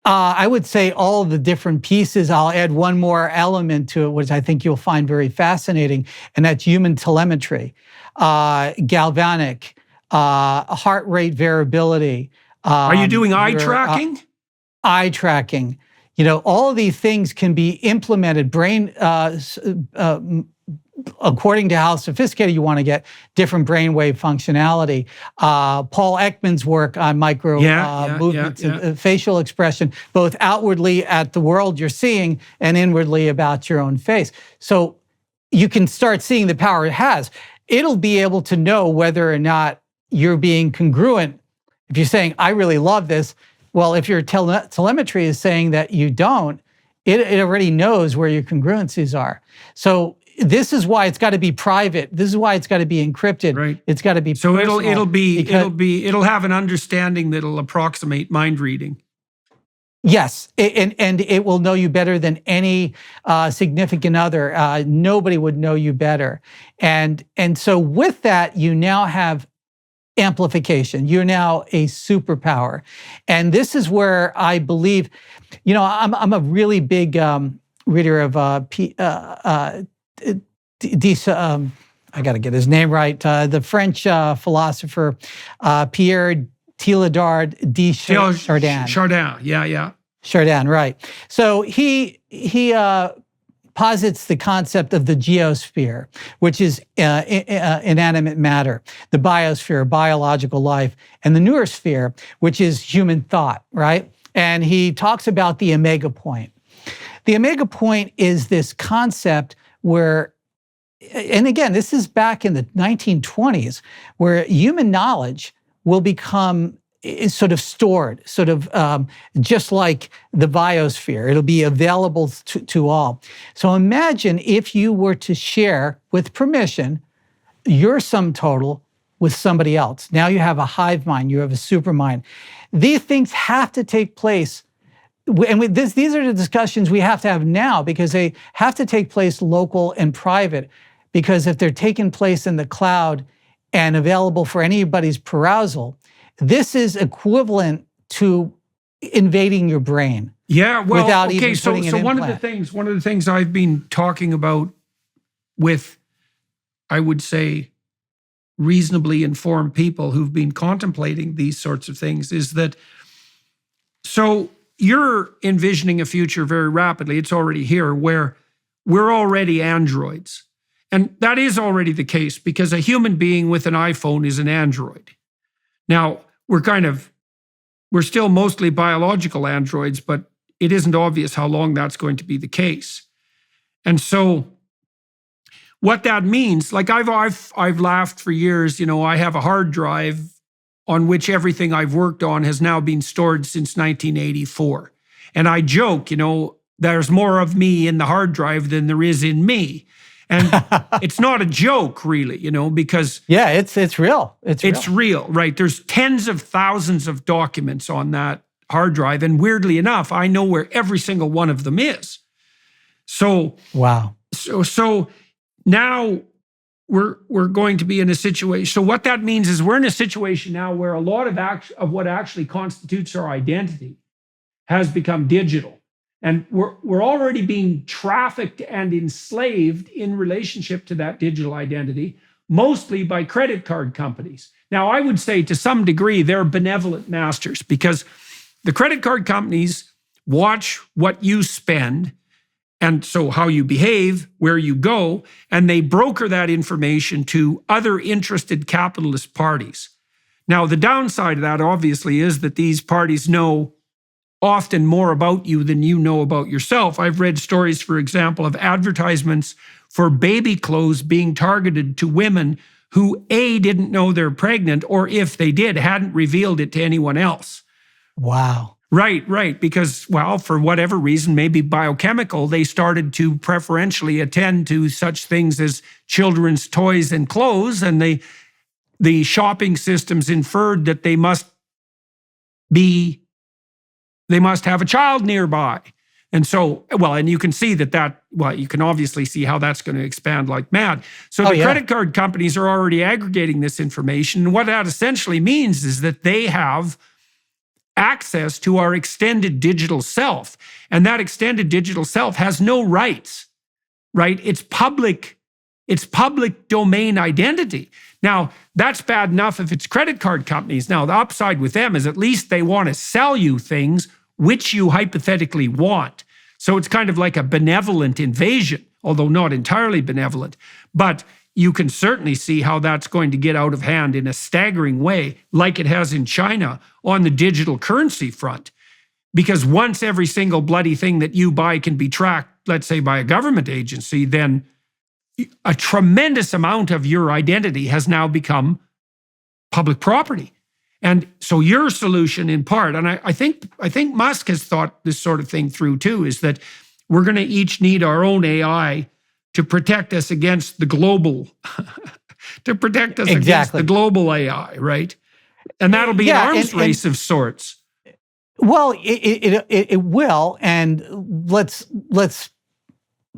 I would say all the different pieces. I'll add one more element to it, which I think you'll find very fascinating, and that's human telemetry, galvanic, heart rate variability. Are you doing eye tracking? Eye tracking. All of these things can be implemented. Brain, according to how sophisticated you want to get, different brainwave functionality. Paul Ekman's work on micro movements, facial expression, both outwardly at the world you're seeing and inwardly about your own face. So you can start seeing the power it has. It'll be able to know whether or not you're being congruent. If you're saying, I really love this, well, if your telemetry is saying that you don't, it already knows where your congruencies are. So this is why it's got to be private. This is why it's got to be encrypted. Right. It's got to be personal. So it'll have an understanding that'll approximate mind reading. Yes, and it will know you better than any significant other. Nobody would know you better. And so with that, you now have amplification. You're now a superpower. And this is where I believe, I'm a really big reader of I got to get his name right. The French philosopher Pierre Teilhard de Chardin. Chardin, Chardin, right. So he posits the concept of the geosphere, which is inanimate matter, the biosphere, biological life, and the noosphere, which is human thought, right? And he talks about the omega point. The omega point is this concept where, and again, this is back in the 1920s, where human knowledge will become sort of stored, just like the biosphere. It'll be available to all. So imagine if you were to share, with permission, your sum total with somebody else. Now you have a hive mind, you have a super mind. These things have to take place. And these are the discussions we have to have now, because they have to take place local and private. Because if they're taking place in the cloud and available for anybody's perusal, this is equivalent to invading your brain. Yeah, well, without okay. Even So putting an one of the things I've been talking about with, I would say, reasonably informed people who've been contemplating these sorts of things is that, so you're envisioning a future very rapidly, it's already here, where we're already androids. And that is already the case because a human being with an iPhone is an android. Now, we're still mostly biological androids, but it isn't obvious how long that's going to be the case. And so what that means, like I've laughed for years, I have a hard drive on which everything I've worked on has now been stored since 1984. And I joke, there's more of me in the hard drive than there is in me. And it's not a joke, really, because yeah, it's real. It's real, right? There's tens of thousands of documents on that hard drive, and weirdly enough, I know where every single one of them is. So wow. So now we're going to be in a situation. So what that means is we're in a situation now where a lot of what actually constitutes our identity has become digital. And we're already being trafficked and enslaved in relationship to that digital identity, mostly by credit card companies. Now, I would say to some degree, they're benevolent masters because the credit card companies watch what you spend and so how you behave, where you go, and they broker that information to other interested capitalist parties. Now, the downside of that obviously is that these parties know often more about you than you know about yourself. I've read stories, for example, of advertisements for baby clothes being targeted to women who A, didn't know they're pregnant, or if they did, hadn't revealed it to anyone else. Wow. Right. Because, well, for whatever reason, maybe biochemical, they started to preferentially attend to such things as children's toys and clothes, and the shopping systems inferred that they must have a child nearby. And so, well, and you can see you can obviously see how that's going to expand like mad. So the credit card companies are already aggregating this information. And what that essentially means is that they have access to our extended digital self. And that extended digital self has no rights, right? It's public domain identity. Now, that's bad enough if it's credit card companies. Now, the upside with them is at least they want to sell you things which you hypothetically want. So it's kind of like a benevolent invasion, although not entirely benevolent. But you can certainly see how that's going to get out of hand in a staggering way, like it has in China on the digital currency front. Because once every single bloody thing that you buy can be tracked, let's say by a government agency, then a tremendous amount of your identity has now become public property. And so your solution in part, and I think Musk has thought this sort of thing through too, is that we're going to each need our own AI to protect us against the global, against the global AI, right? And that'll be an arms race of sorts. Well, it will, and let's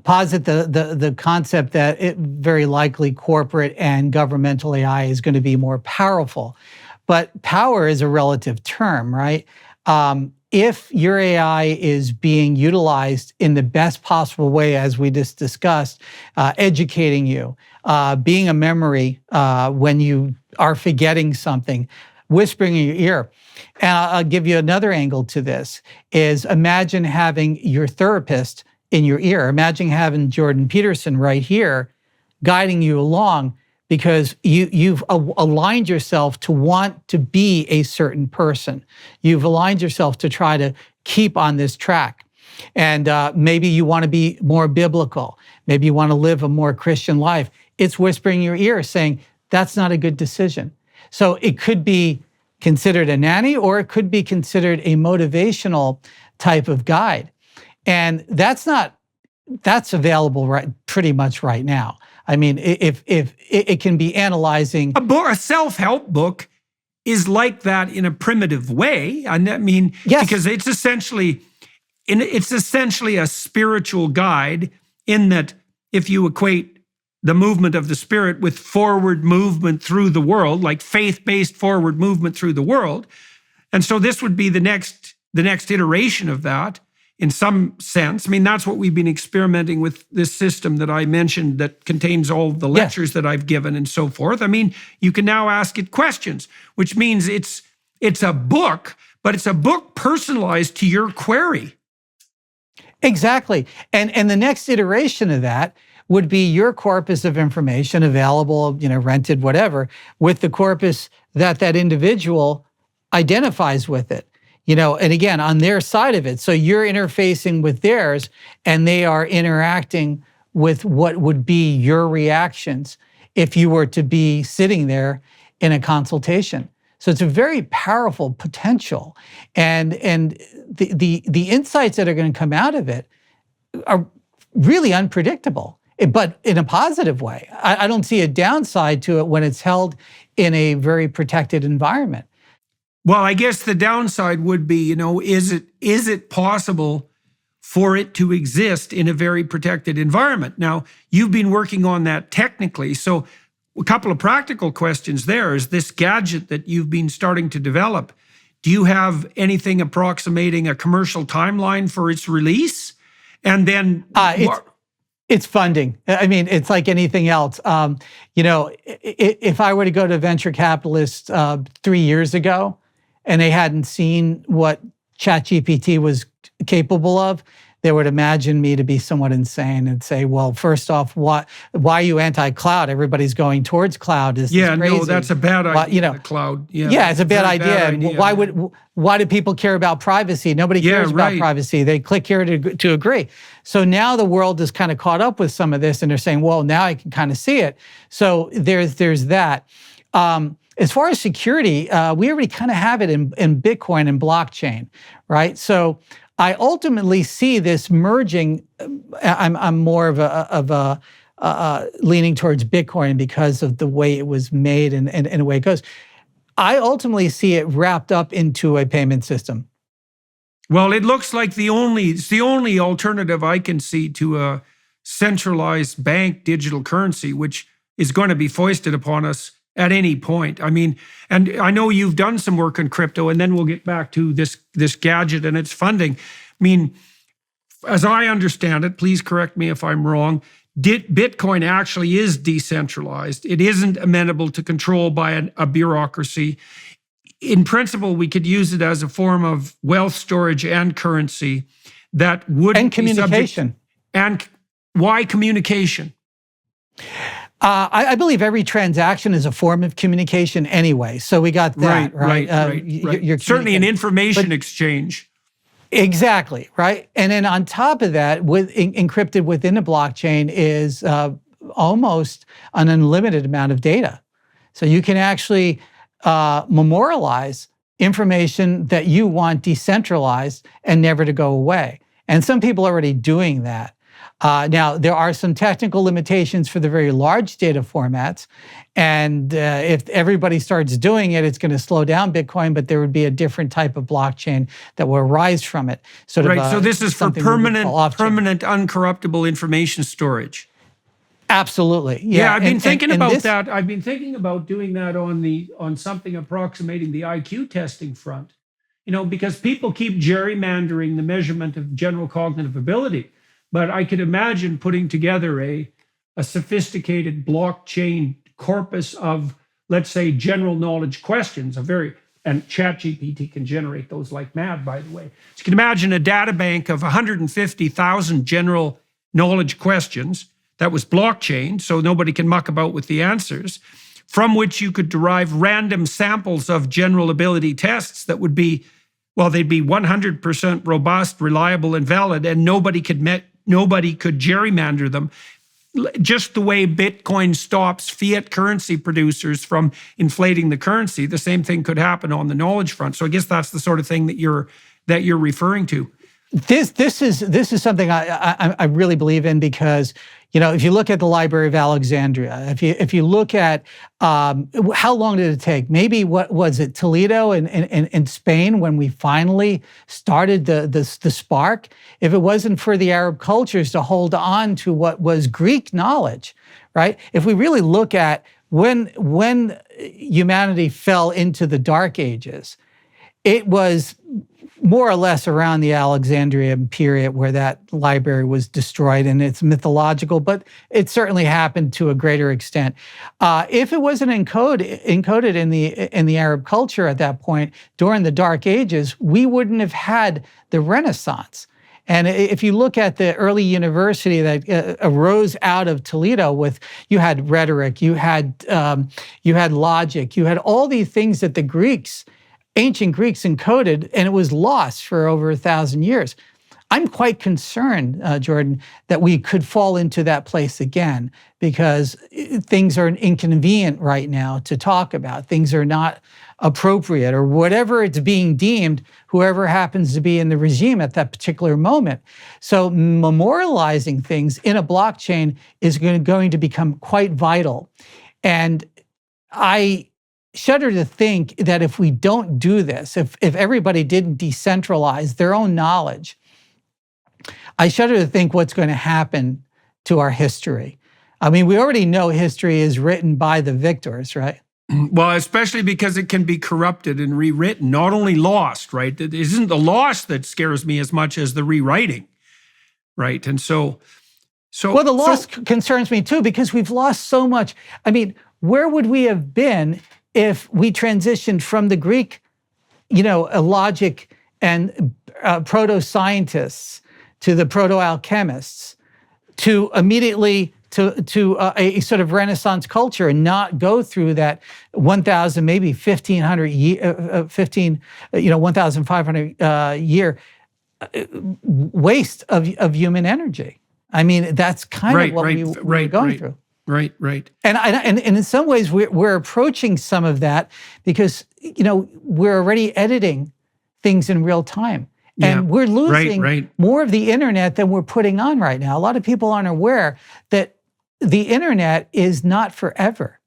posit the concept that it very likely corporate and governmental AI is going to be more powerful. But power is a relative term, right? If your AI is being utilized in the best possible way, as we just discussed, educating you, being a memory when you are forgetting something, whispering in your ear. And I'll give you another angle to this, is imagine having your therapist in your ear. Imagine having Jordan Peterson right here guiding you along, because you've aligned yourself to want to be a certain person. You've aligned yourself to try to keep on this track. And maybe you want to be more biblical. Maybe you want to live a more Christian life. It's whispering in your ear saying, that's not a good decision. So it could be considered a nanny, or it could be considered a motivational type of guide. And that's available pretty much right now. I mean, if it can be analyzing. A self-help book is like that in a primitive way. And I mean, yes, because it's essentially a spiritual guide, in that if you equate the movement of the spirit with forward movement through the world, like faith-based forward movement through the world. And so this would be the next iteration of that, in some sense. I mean, that's what we've been experimenting with, this system that I mentioned that contains all the lectures that I've given and so forth. I mean, you can now ask it questions, which means it's a book, but it's a book personalized to your query. Exactly. And the next iteration of that would be your corpus of information available, rented, whatever, with the corpus that individual identifies with it. And again, on their side of it. So you're interfacing with theirs, and they are interacting with what would be your reactions if you were to be sitting there in a consultation. So it's a very powerful potential. And the insights that are going to come out of it are really unpredictable, but in a positive way. I don't see a downside to it when it's held in a very protected environment. Well, I guess the downside would be, is it possible for it to exist in a very protected environment? Now, you've been working on that technically. So a couple of practical questions there. Is this gadget that you've been starting to develop, do you have anything approximating a commercial timeline for its release? And then it's funding. I mean, it's like anything else. If I were to go to venture capitalists 3 years ago, and they hadn't seen what ChatGPT was capable of, they would imagine me to be somewhat insane and say, well, first off, why are you anti-cloud? Everybody's going towards cloud. This is crazy. No, that's a bad idea, the cloud. Yeah, it's a bad idea. Why do people care about privacy? Nobody cares about privacy. They click here to agree. So now the world is kind of caught up with some of this, and they're saying, well, now I can kind of see it. So there's that. As far as security, we already kind of have it in Bitcoin and blockchain, right? So I ultimately see this merging. I'm more of a leaning towards Bitcoin because of the way it was made and the way it goes. I ultimately see it wrapped up into a payment system. Well, it looks like it's the only alternative I can see to a centralized bank digital currency, which is going to be foisted upon us at any point. I mean, and I know you've done some work on crypto, and then we'll get back to this gadget and its funding. I mean, as I understand it, please correct me if I'm wrong, Bitcoin actually is decentralized. It isn't amenable to control by a bureaucracy. In principle, we could use it as a form of wealth storage and currency that would and communication. And why communication? I believe every transaction is a form of communication anyway. So we got that, right? You're certainly an information exchange. Exactly, right? And then on top of that, encrypted within the blockchain is almost an unlimited amount of data. So you can actually memorialize information that you want decentralized and never to go away. And some people are already doing that. Now, there are some technical limitations for the very large data formats. And if everybody starts doing it, it's going to slow down Bitcoin, but there would be a different type of blockchain that will arise from it. So this is for permanent, uncorruptible information storage. Absolutely. Yeah, I've been thinking about that. I've been thinking about doing that on something approximating the IQ testing front. Because people keep gerrymandering the measurement of general cognitive ability. But I could imagine putting together a sophisticated blockchain corpus of, let's say, general knowledge questions, and ChatGPT can generate those like mad, by the way. So you can imagine a data bank of 150,000 general knowledge questions that was blockchain, so nobody can muck about with the answers, from which you could derive random samples of general ability tests that would be, they'd be 100% robust, reliable, and valid, and nobody could gerrymander them. Just the way Bitcoin stops fiat currency producers from inflating the currency, the same thing could happen on the knowledge front. So I guess that's the sort of thing that you're referring to. This is something I really believe in because, if you look at the Library of Alexandria, if you look at how long did it take? Maybe what was it, Toledo in Spain when we finally started the spark? If it wasn't for the Arab cultures to hold on to what was Greek knowledge, right? If we really look at when humanity fell into the Dark Ages, it was more or less around the Alexandria period where that library was destroyed, and it's mythological, but it certainly happened to a greater extent. If it wasn't encoded in the Arab culture at that point during the Dark Ages, we wouldn't have had the Renaissance. And if you look at the early university that arose out of Toledo, you had rhetoric, you had logic, you had all these things that the ancient Greeks encoded, and it was lost for over 1,000 years. I'm quite concerned, Jordan, that we could fall into that place again, because things are inconvenient right now to talk about. Things are not appropriate, or whatever it's being deemed, whoever happens to be in the regime at that particular moment. So memorializing things in a blockchain is going to become quite vital. And I shudder to think that if we don't do this, if everybody didn't decentralize their own knowledge, I shudder to think what's going to happen to our history. I mean, we already know history is written by the victors, right? Well, especially because it can be corrupted and rewritten, not only lost, right? It isn't the loss that scares me as much as the rewriting, right? And so well, the loss concerns me too, because we've lost so much. I mean, where would we have been if we transitioned from the Greek, logic and proto-scientists to the proto-alchemists to immeditely to a sort of Renaissance culture, and not go through that 1,000, maybe 1,500 1,500 year waste of human energy. I mean, that's kind of what we're going through. Right. And in some ways, we're approaching some of that because, we're already editing things in real time. And we're losing more of the internet than we're putting on right now. A lot of people aren't aware that the internet is not forever.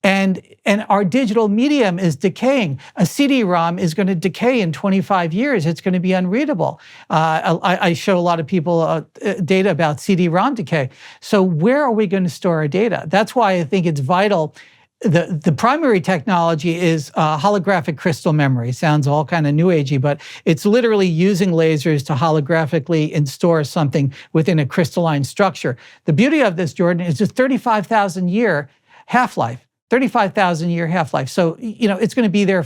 And our digital medium is decaying. A CD-ROM is going to decay in 25 years. It's going to be unreadable. I show a lot of people data about CD-ROM decay. So where are we going to store our data? That's why I think it's vital. The primary technology is holographic crystal memory. Sounds all kind of new agey, but it's literally using lasers to holographically store something within a crystalline structure. The beauty of this, Jordan, is just 35,000 year half-life. 35,000 year half-life. So, it's going to be there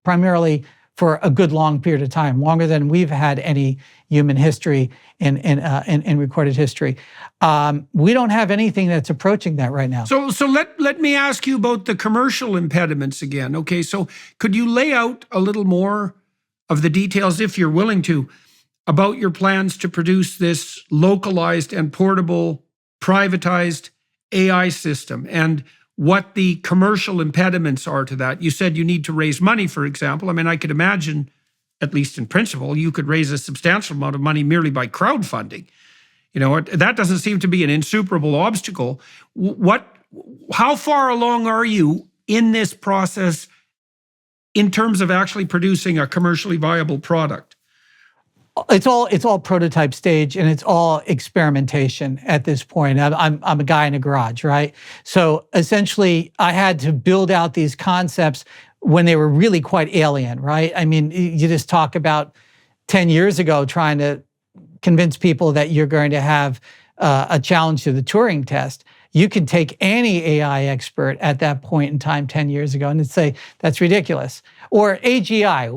primarily for a good long period of time, longer than we've had any human history in recorded history. We don't have anything that's approaching that right now. So let me ask you about the commercial impediments again. Okay, so could you lay out a little more of the details, if you're willing to, about your plans to produce this localized and portable, privatized AI system, and what the commercial impediments are to that? You said you need to raise money, for example. I mean, I could imagine, at least in principle, you could raise a substantial amount of money merely by crowdfunding. That doesn't seem to be an insuperable obstacle. How far along are you in this process in terms of actually producing a commercially viable product? It's all prototype stage, and it's all experimentation at this point. I'm a guy in a garage, right? So essentially, I had to build out these concepts when they were really quite alien, right? I mean, you just talk about 10 years ago trying to convince people that you're going to have a challenge to the Turing test. You could take any AI expert at that point in time 10 years ago and say, that's ridiculous. Or AGI,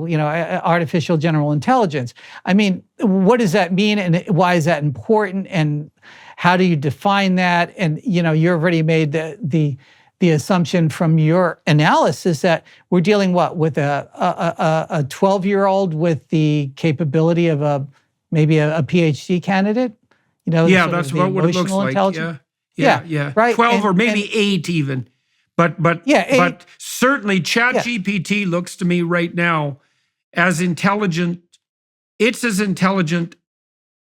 artificial general intelligence. I mean, what does that mean, and why is that important, and how do you define that? And you already made the assumption from your analysis that we're dealing with a 12-year-old with the capability of maybe a PhD candidate. That's what it looks like. Yeah. Right. 12 or maybe 8 even. But certainly ChatGPT looks to me right now as intelligent. It's as intelligent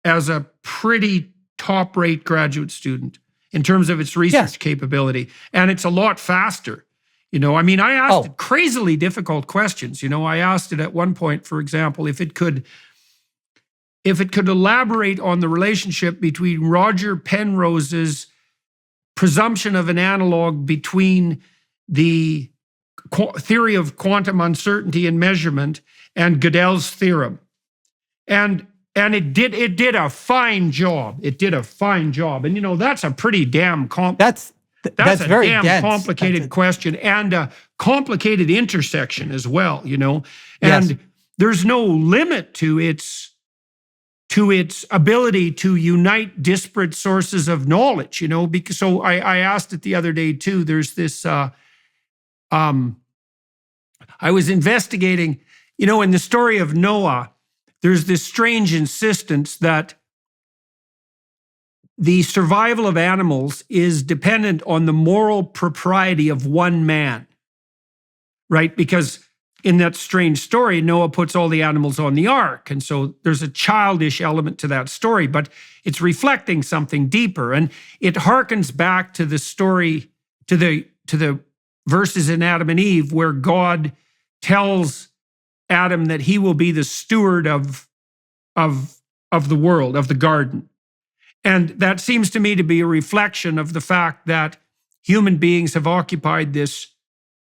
as a pretty top-rate graduate student in terms of its research capability. And it's a lot faster. I asked it crazily difficult questions. I asked it at one point, for example, if it could elaborate on the relationship between Roger Penrose's presumption of an analog between the theory of quantum uncertainty and measurement and Gödel's theorem. and it did a fine job. It did a fine job. And that's a pretty damn that's a very damn dense. complicated question, and a complicated intersection as well, And Yes. there's no limit to its ability to unite disparate sources of knowledge, because so I asked it the other day too. There's this I was investigating, in the story of Noah, there's this strange insistence that the survival of animals is dependent on the moral propriety of one man, right? Because in that strange story, Noah puts all the animals on the ark. And so there's a childish element to that story, but it's reflecting something deeper. And it harkens back to the story, to the verses in Adam and Eve, where God tells Adam that he will be the steward of the world, of the garden. And that seems to me to be a reflection of the fact that human beings have occupied this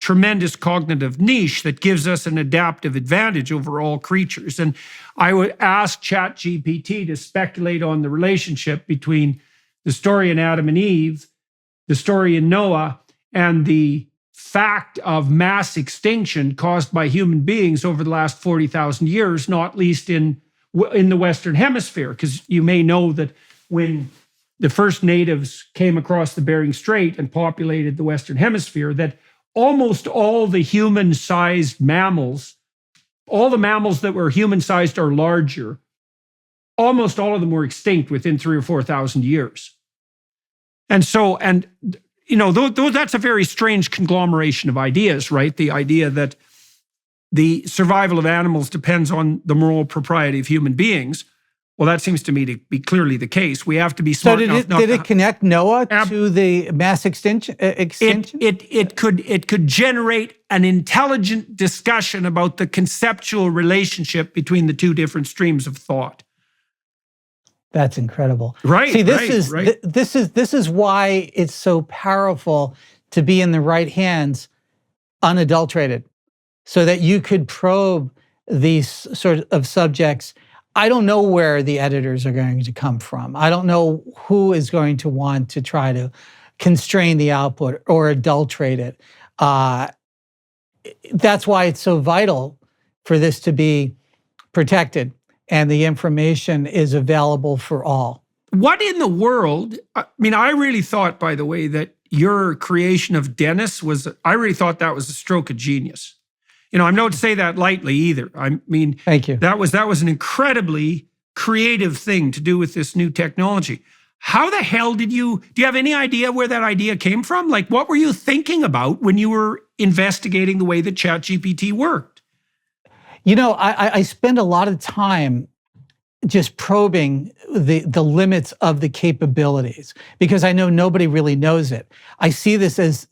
tremendous cognitive niche that gives us an adaptive advantage over all creatures. And I would ask ChatGPT to speculate on the relationship between the story in Adam and Eve, the story in Noah, and the fact of mass extinction caused by human beings over the last 40,000 years, not least in the Western Hemisphere. Because you may know that when the first natives came across the Bering Strait and populated the Western Hemisphere, that almost all the human-sized mammals, all the mammals that were human-sized or larger, almost all of them were extinct within 3,000 or 4,000 years. And so, that's a very strange conglomeration of ideas, right? The idea that the survival of animals depends on the moral propriety of human beings. Well, that seems to me to be clearly the case. We have to be smart enough. So did it connect Noah to the mass extinction? It could generate an intelligent discussion about the conceptual relationship between the two different streams of thought. That's incredible. Right. See, right. This is why it's so powerful to be in the right hands, unadulterated, so that you could probe these sort of subjects. I don't know where the editors are going to come from. I don't know who is going to want to try to constrain the output or adulterate it. That's why it's so vital for this to be protected and the information is available for all. What in the world? I mean, I really thought, by the way, that your creation of Dennis I really thought that was a stroke of genius. I'm not to say that lightly either. I mean, thank you. That was an incredibly creative thing to do with this new technology. How the hell do you have any idea where that idea came from? Like, what were you thinking about when you were investigating the way that ChatGPT worked? I spend a lot of time just probing the limits of the capabilities because I know nobody really knows it. I see this as,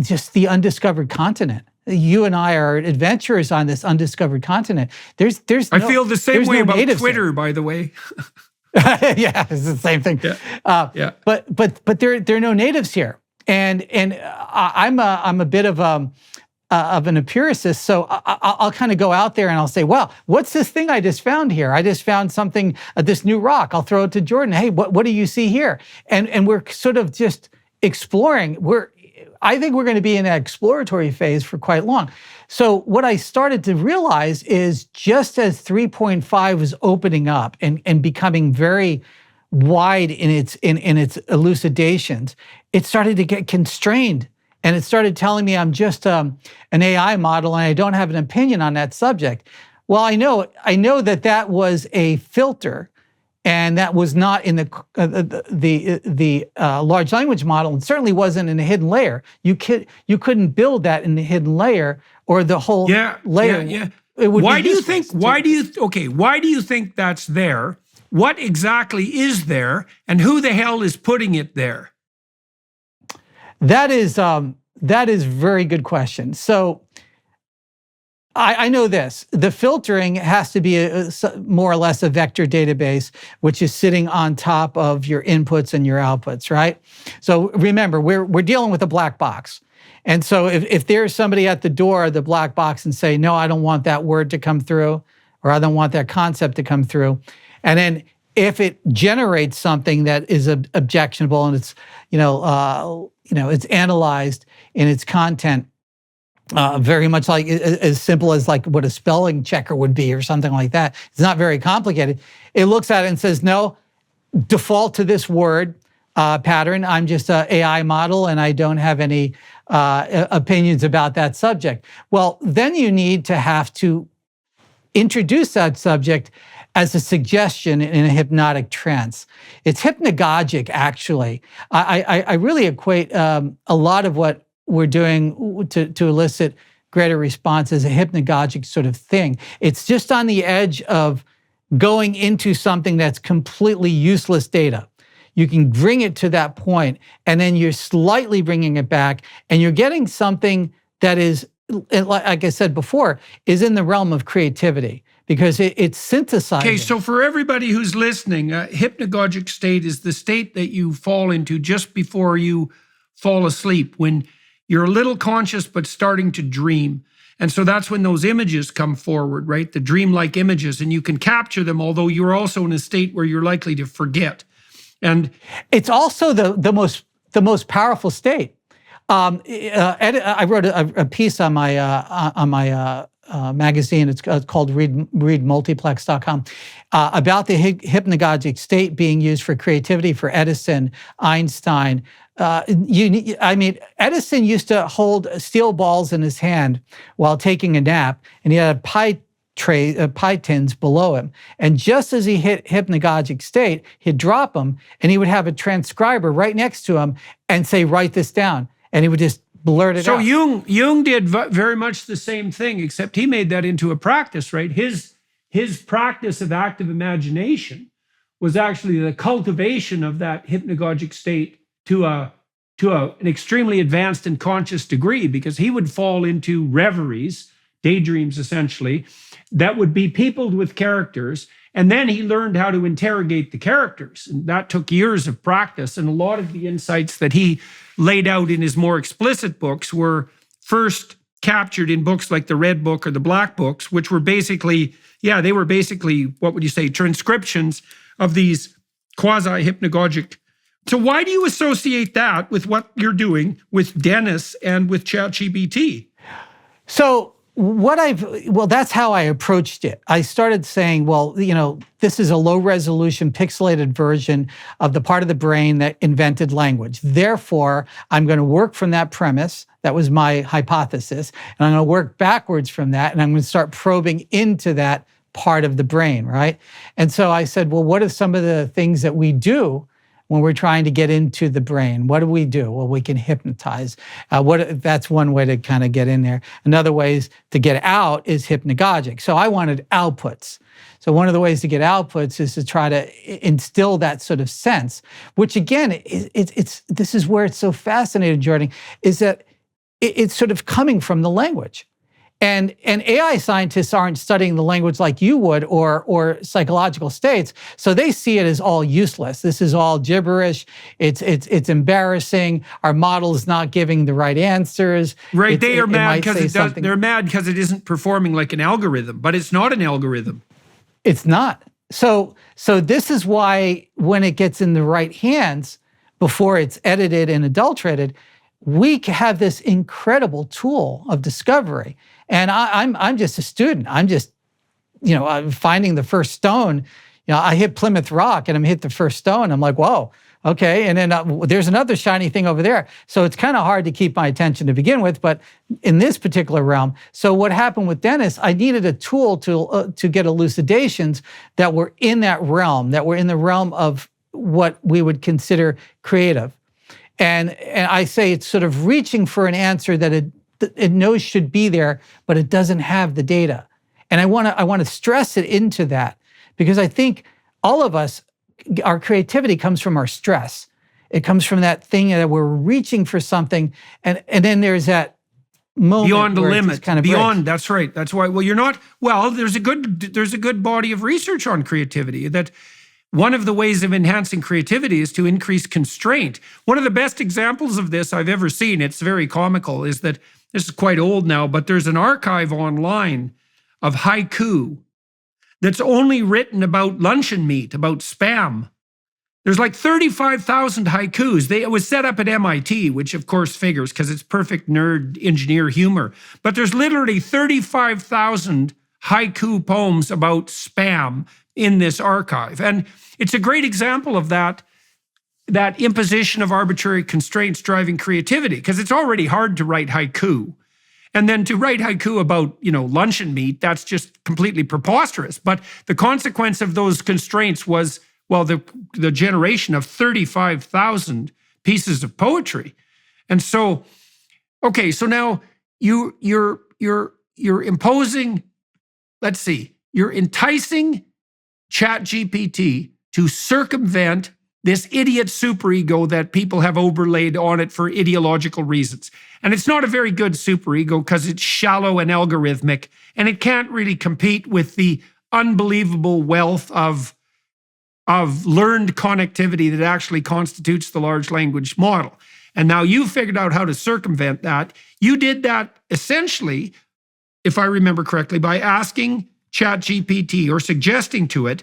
just the undiscovered continent. You and I are adventurers on this undiscovered continent. I feel the same way about Twitter, by the way. Yeah, it's the same thing. Yeah. But there are no natives here, and I'm a bit of an empiricist, so I'll kind of go out there and I'll say, well, what's this thing I just found here? I just found something, this new rock. I'll throw it to Jordan. Hey, what do you see here? And we're sort of just exploring. I think we're going to be in an exploratory phase for quite long. So what I started to realize is just as 3.5 was opening up and becoming very wide in its elucidations, it started to get constrained. And it started telling me I'm just an AI model and I don't have an opinion on that subject. Well, I know that was a filter, and that was not in the large language model, and certainly wasn't in a hidden layer. You couldn't build that in the hidden layer or the whole layer. Yeah. Why do you think that's there? What exactly is there, and who the hell is putting it there? That is a very good question. So I know this. The filtering has to be more or less a vector database, which is sitting on top of your inputs and your outputs, right? So remember, we're dealing with a black box. And so if there's somebody at the door of the black box and say, no, I don't want that word to come through, or I don't want that concept to come through. And then if it generates something that is objectionable and it's, it's analyzed in its content, very much like as simple as like what a spelling checker would be or something like that. It's not very complicated. It looks at it and says, no, default to this word pattern. I'm just an AI model and I don't have any opinions about that subject. Well, then you need to have to introduce that subject as a suggestion in a hypnotic trance. It's hypnagogic, actually. I really equate a lot of what we're doing to elicit greater response as a hypnagogic sort of thing. It's just on the edge of going into something that's completely useless data. You can bring it to that point, and then you're slightly bringing it back, and you're getting something that is, like I said before, is in the realm of creativity, because it's synthesizing. Okay, so for everybody who's listening, a hypnagogic state is the state that you fall into just before you fall asleep, when you're a little conscious but starting to dream. And so that's when those images come forward, right? The dreamlike images, and you can capture them, although you're also in a state where you're likely to forget. And it's also the most powerful state. I wrote a piece on my magazine. It's called read multiplex.com about the hypnagogic state being used for creativity for Edison, Einstein. Edison used to hold steel balls in his hand while taking a nap, and he had a pie tins below him. And just as he hit hypnagogic state, he'd drop them, and he would have a transcriber right next to him and say, "Write this down," and he would just blurt it out. So Jung did very much the same thing, except he made that into a practice, right? His practice of active imagination was actually the cultivation of that hypnagogic state to an extremely advanced and conscious degree, because he would fall into reveries, daydreams essentially, that would be peopled with characters. And then he learned how to interrogate the characters. And that took years of practice. And a lot of the insights that he laid out in his more explicit books were first captured in books like the Red Book or the Black Books, which were basically, what would you say, transcriptions of these quasi-hypnagogic. So why do you associate that with what you're doing with Dennis and with ChatGPT? So that's how I approached it. I started saying, this is a low resolution pixelated version of the part of the brain that invented language. Therefore, I'm going to work from that premise. That was my hypothesis. And I'm going to work backwards from that. And I'm going to start probing into that part of the brain, right? And so I said, well, what are some of the things that we do when we're trying to get into the brain? What do? Well, we can hypnotize. That's one way to kind of get in there. Another way is to get out is hypnagogic. So I wanted outputs. So one of the ways to get outputs is to try to instill that sort of sense, which again, this is where it's so fascinating, Chardin, is that it's sort of coming from the language. And AI scientists aren't studying the language like you would, or psychological states, so they see it as all useless. This is all gibberish. It's embarrassing. Our model is not giving the right answers. Right? They are mad because they're mad because it isn't performing like an algorithm, but it's not an algorithm. It's not. So this is why when it gets in the right hands, before it's edited and adulterated, we have this incredible tool of discovery. And I'm just a student. I'm just, I'm finding the first stone. I hit Plymouth Rock and I'm hit the first stone. I'm like, whoa, okay. And then there's another shiny thing over there. So it's kind of hard to keep my attention to begin with, but in this particular realm. So what happened with Dennis, I needed a tool to get elucidations that were in that realm, that were in the realm of what we would consider creative. And I say it's sort of reaching for an answer that it knows should be there, but it doesn't have the data. And I want to stress it into that, because I think all of us, our creativity comes from our stress. It comes from that thing that we're reaching for something, and then there's that moment beyond the limit, kind of beyond. That's right. That's why. Well, you're not. Well, there's a good body of research on creativity that. One of the ways of enhancing creativity is to increase constraint. One of the best examples of this I've ever seen, it's very comical, is that this is quite old now, but there's an archive online of haiku that's only written about luncheon meat, about spam. There's like 35,000 haikus. It was set up at MIT, which of course figures because it's perfect nerd engineer humor. But there's literally 35,000 haiku poems about spam in this archive. And it's a great example of that imposition of arbitrary constraints driving creativity, because it's already hard to write haiku. And then to write haiku about, luncheon meat, that's just completely preposterous. But the consequence of those constraints was, well, the generation of 35,000 pieces of poetry. And so, okay, so now you're imposing, let's see, you're enticing ChatGPT to circumvent this idiot superego that people have overlaid on it for ideological reasons. And it's not a very good superego because it's shallow and algorithmic, and it can't really compete with the unbelievable wealth of learned connectivity that actually constitutes the large language model. And now you figured out how to circumvent that. You did that essentially, if I remember correctly, by asking ChatGPT or suggesting to it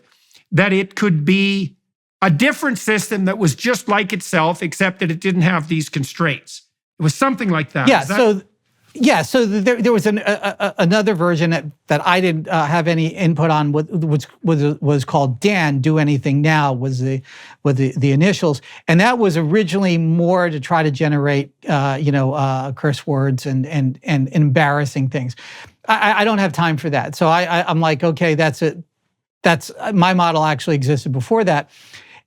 that it could be a different system that was just like itself, except that it didn't have these constraints. It was something like that. So there was another version that I didn't have any input on, which was called Dan. Do Anything Now was the initials, and that was originally more to try to generate curse words and embarrassing things. I don't have time for that, so I'm like, okay, that's it. That's my model actually existed before that.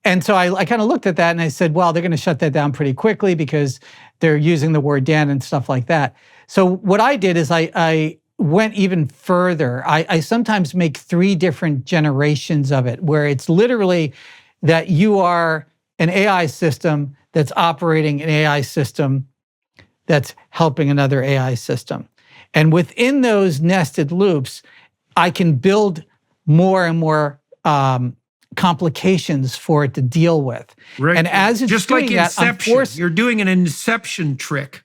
And so I kind of looked at that and I said, well, they're going to shut that down pretty quickly because they're using the word Dan and stuff like that. So what I did is I went even further. I sometimes make 3 different generations of it, where it's literally that you are an AI system that's operating an AI system that's helping another AI system. And within those nested loops, I can build more and more complications for it to deal with. Right. And as it's just doing like that, Inception, you're doing an Inception trick.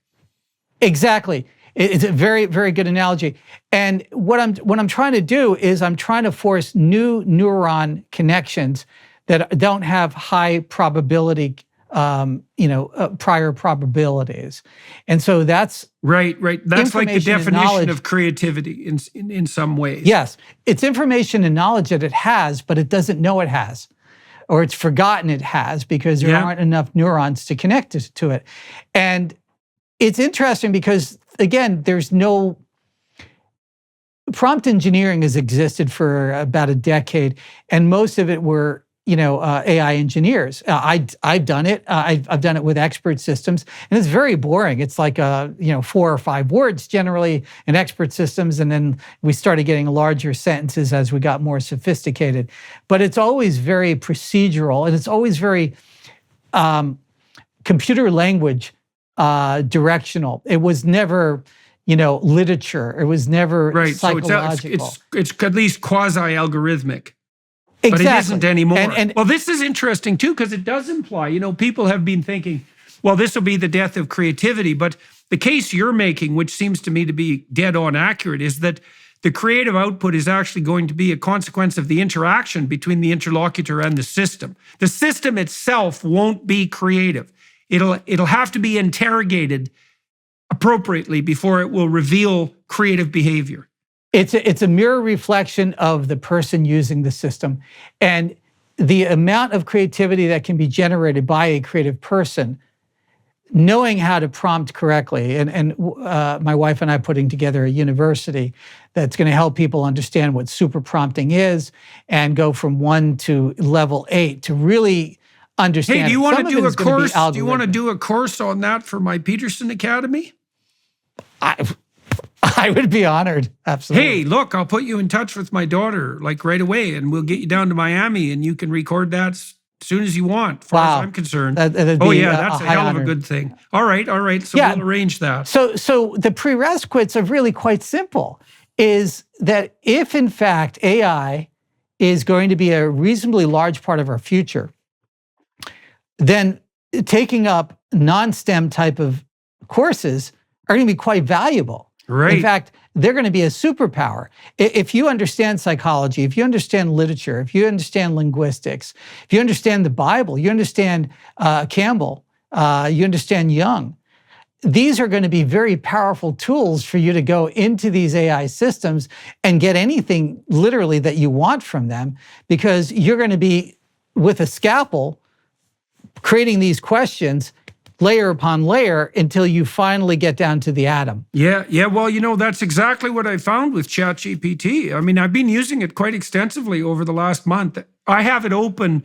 Exactly. It's a very, very good analogy. And what I'm trying to do is I'm trying to force new neuron connections that don't have high probability, prior probabilities. And so that's right. That's like the definition of creativity in some ways. Yes, it's information and knowledge that it has, but it doesn't know it has, or it's forgotten it has because there aren't enough neurons to connect to it. And it's interesting because, again, there's no prompt engineering has existed for about a decade, and most of it were AI engineers. I've done it. I've done it with expert systems, and it's very boring. It's like 4 or 5 words generally in expert systems, and then we started getting larger sentences as we got more sophisticated. But it's always very procedural, and it's always very computer language directional. It was never literature. It was never psychological. So it's at least quasi-algorithmic. Exactly. But it isn't anymore. And well, this is interesting too, because it does imply, people have been thinking, well, this will be the death of creativity. But the case you're making, which seems to me to be dead on accurate, is that the creative output is actually going to be a consequence of the interaction between the interlocutor and the system. The system itself won't be creative. It'll have to be interrogated appropriately before it will reveal creative behavior. It's a mirror reflection of the person using the system. And the amount of creativity that can be generated by a creative person, knowing how to prompt correctly, and my wife and I putting together a university that's going to help people understand what superprompting is and go from 1 to level 8 to really understand. Hey, do you want to do a course? Do you want to do a course on that for my Peterson Academy? I would be honored. Absolutely. Hey, look, I'll put you in touch with my daughter right away, and we'll get you down to Miami, and you can record that as soon as you want, as far as I'm concerned. That'd be that's a hell of a good thing. All right. So we'll arrange that. So the prerequisites are really quite simple, is that if in fact AI is going to be a reasonably large part of our future, then taking up non-STEM type of courses are going to be quite valuable. Right. In fact, they're going to be a superpower. If you understand psychology, if you understand literature, if you understand linguistics, if you understand the Bible, you understand Campbell, you understand Jung, these are going to be very powerful tools for you to go into these AI systems and get anything literally that you want from them, because you're going to be with a scalpel creating these questions layer upon layer until you finally get down to the atom. Yeah. Well, that's exactly what I found with ChatGPT. I mean, I've been using it quite extensively over the last month. I have it open.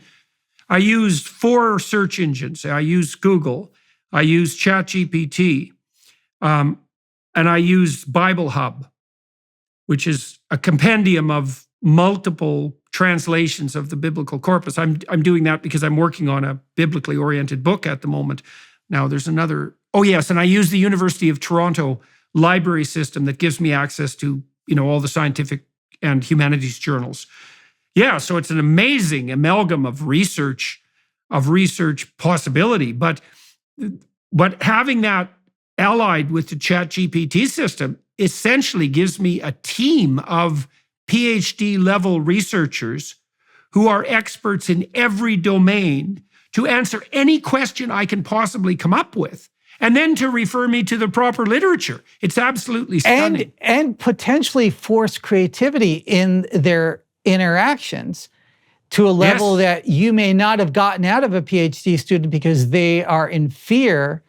I used 4 search engines. I use Google, I use ChatGPT, and I use Bible Hub, which is a compendium of multiple translations of the biblical corpus. I'm doing that because I'm working on a biblically oriented book at the moment. Now there's another, and I use the University of Toronto library system that gives me access to, all the scientific and humanities journals. Yeah, so it's an amazing amalgam of research possibility. But having that allied with the ChatGPT system essentially gives me a team of PhD level researchers who are experts in every domain to answer any question I can possibly come up with, and then to refer me to the proper literature. It's absolutely stunning. And potentially force creativity in their interactions to a level that you may not have gotten out of a PhD student because they are in fear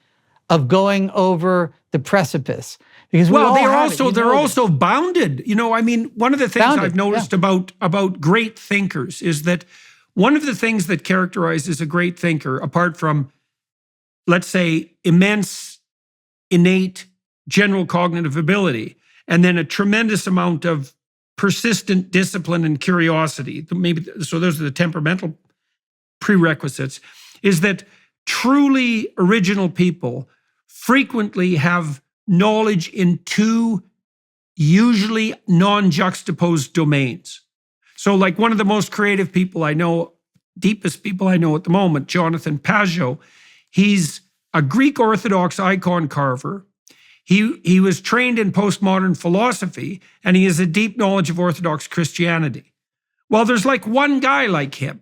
of going over the precipice. Because they're also bounded. One of the things I've noticed about great thinkers is that one of the things that characterizes a great thinker, apart from, let's say, immense, innate, general cognitive ability, and then a tremendous amount of persistent discipline and curiosity, so those are the temperamental prerequisites, is that truly original people frequently have knowledge in 2 usually non-juxtaposed domains. So like one of the most creative people I know, deepest people I know at the moment, Jonathan Pageau, he's a Greek Orthodox icon carver. He was trained in postmodern philosophy, and he has a deep knowledge of Orthodox Christianity. Well, there's like one guy like him,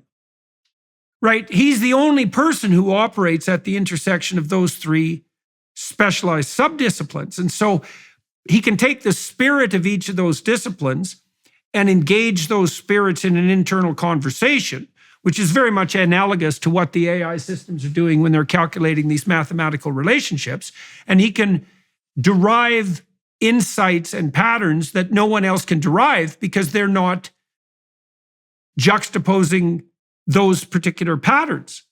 right? He's the only person who operates at the intersection of those 3 specialized subdisciplines. And so he can take the spirit of each of those disciplines and engage those spirits in an internal conversation, which is very much analogous to what the AI systems are doing when they're calculating these mathematical relationships. And he can derive insights and patterns that no one else can derive because they're not juxtaposing those particular patterns.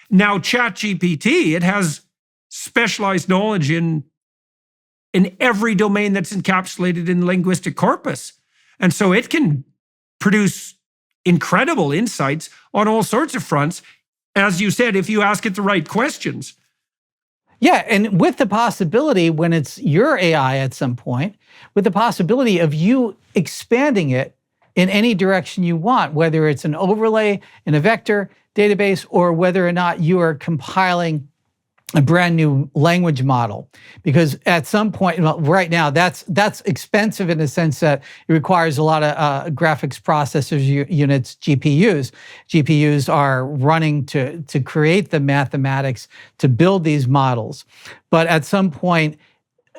Now, ChatGPT, it has specialized knowledge in every domain that's encapsulated in the linguistic corpus. And so it can produce incredible insights on all sorts of fronts, as you said, if you ask it the right questions. Yeah, and with the possibility, when it's your AI at some point, with the possibility of you expanding it in any direction you want, whether it's an overlay in a vector database or whether or not you are compiling a brand new language model. Because at some point, right now, that's expensive in the sense that it requires a lot of graphics processors units, GPUs. GPUs are running to create the mathematics to build these models. But at some point,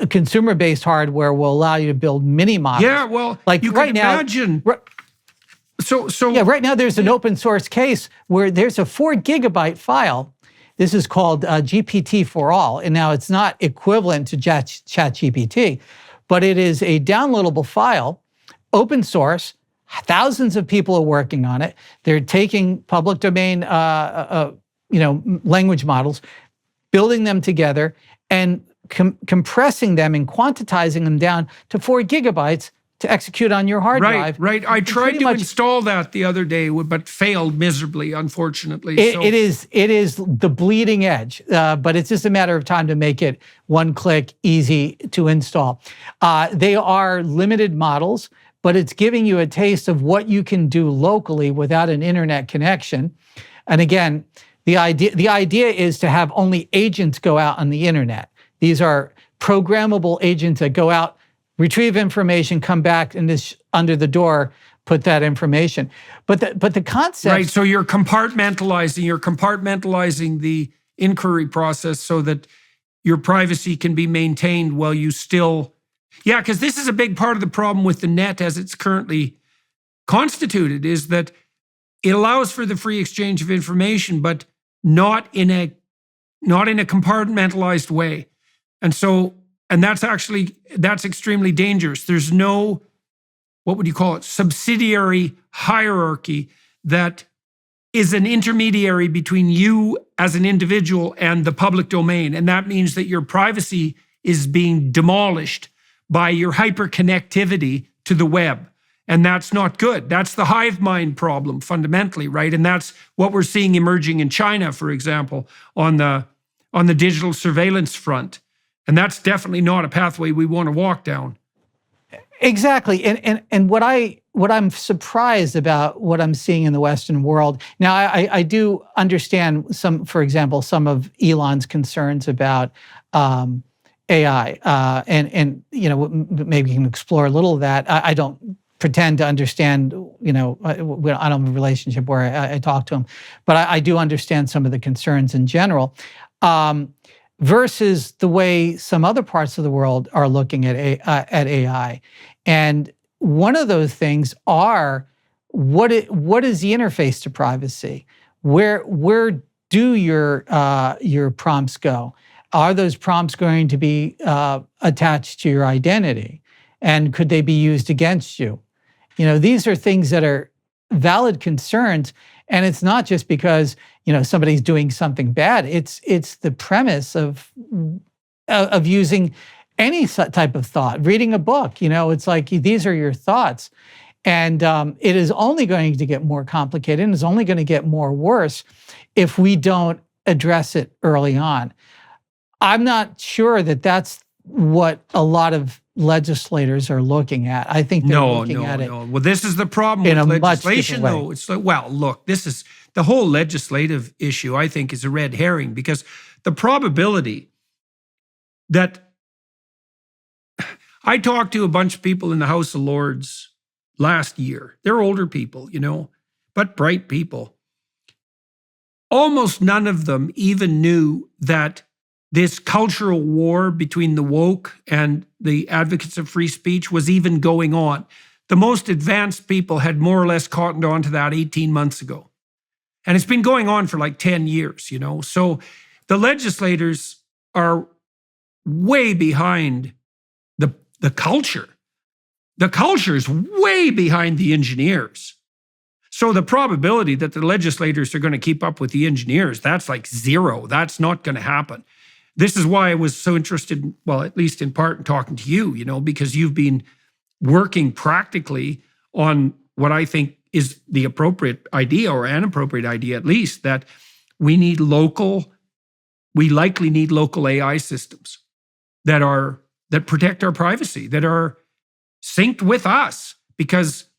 consumer-based hardware will allow you to build mini models. Yeah, well, like you can imagine. Right now there's an open source case where there's a 4 gigabyte file. This is called GPT for all. And now it's not equivalent to ChatGPT, but it is a downloadable file, open source. Thousands of people are working on it. They're taking public domain, language models, building them together, and compressing them and quantizing them down to 4 gigabytes to execute on your hard drive. Right. I tried to install that the other day, but failed miserably, unfortunately. It is the bleeding edge, but it's just a matter of time to make it one click, easy to install. They are limited models, but it's giving you a taste of what you can do locally without an internet connection. And again, the idea is to have only agents go out on the internet. These are programmable agents that go out retrieve information, come back, and this under the door, put that information. But the concept, right? So you're compartmentalizing the inquiry process so that your privacy can be maintained while you still, because this is a big part of the problem with the net as it's currently constituted, is that it allows for the free exchange of information, but not in a compartmentalized way. And that's extremely dangerous. There's no, what would you call it, subsidiary hierarchy that is an intermediary between you as an individual and the public domain. And that means that your privacy is being demolished by your hyperconnectivity to the web. And that's not good. That's the hive mind problem fundamentally, right? And that's what we're seeing emerging in China, for example, on the digital surveillance front. And that's definitely not a pathway we want to walk down. Exactly. And what I'm surprised about what I'm seeing in the Western world. Now, I do understand for example, some of Elon's concerns about AI, and maybe you can explore a little of that. I don't pretend to understand. I don't have a relationship where I talk to him, but I do understand some of the concerns in general. Versus the way some other parts of the world are looking at AI. And one of those things are, what is the interface to privacy? Where do your prompts go? Are those prompts going to be attached to your identity? And could they be used against you? These are things that are valid concerns. And it's not just because somebody's doing something bad. It's the premise of using any type of thought. Reading a book, it's like these are your thoughts, and it is only going to get more complicated, and it's only going to get more worse if we don't address it early on. I'm not sure that that's what a lot of legislators are looking at. I think they're looking at it. No. Well, this is the problem with legislation, though. It's like, look, this is the whole legislative issue, I think, is a red herring, because the probability that I talked to a bunch of people in the House of Lords last year. They're older people, but bright people. Almost none of them even knew that this cultural war between the woke and the advocates of free speech was even going on. The most advanced people had more or less cottoned on to that 18 months ago. And it's been going on for like 10 years, So the legislators are way behind the culture. The culture is way behind the engineers. So the probability that the legislators are going to keep up with the engineers, that's like zero. That's not going to happen. This is why I was so interested, at least in part, in talking to you, because you've been working practically on what I think is the appropriate idea, or an appropriate idea at least, that we likely need local AI systems that protect our privacy, that are synced with us, because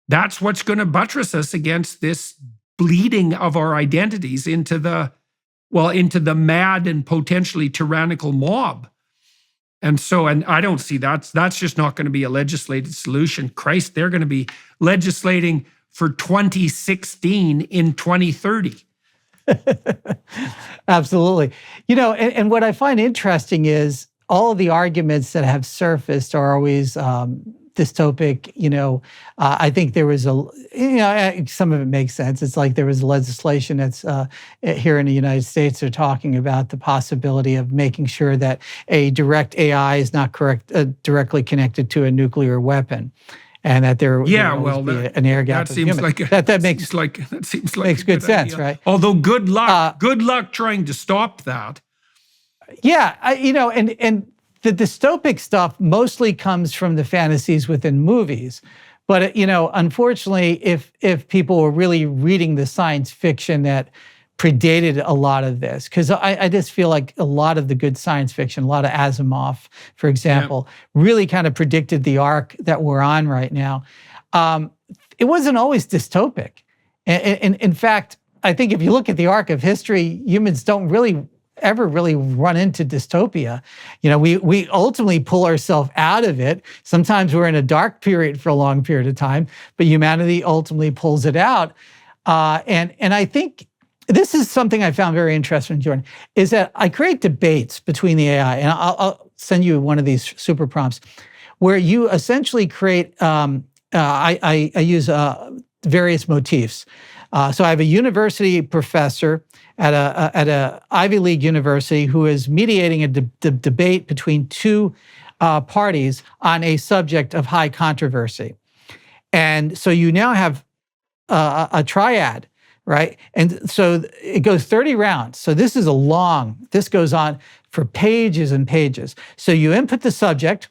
that's what's going to buttress us against this bleeding of our identities into the mad and potentially tyrannical mob. And I don't see that's just not going to be a legislated solution. Christ, they're going to be legislating for 2016 in 2030. Absolutely. And what I find interesting is all of the arguments that have surfaced are always dystopic. I think there was some of it makes sense. It's like there was legislation that's here in the United States. They're talking about the possibility of making sure that a direct AI is not directly connected to a nuclear weapon, and that there will be an air gap. That seems like makes good sense, idea. Right? Although good luck trying to stop that. Yeah, and the dystopic stuff mostly comes from the fantasies within movies. But, unfortunately, if people were really reading the science fiction that predated a lot of this, because I just feel like a lot of the good science fiction, a lot of Asimov, for example, really kind of predicted the arc that we're on right now. It wasn't always dystopic. And in fact, I think if you look at the arc of history, humans don't really ever really run into dystopia. We ultimately pull ourselves out of it. Sometimes we're in a dark period for a long period of time, but humanity ultimately pulls it out. And I think this is something I found very interesting, Jordan, is that I create debates between the AI, and I'll send you one of these super prompts, where you essentially create, I use various motifs. So I have a university professor at a Ivy League university who is mediating a debate between two parties on a subject of high controversy. And so you now have a triad, right? And so it goes 30 rounds. So this goes on for pages and pages. So you input the subject.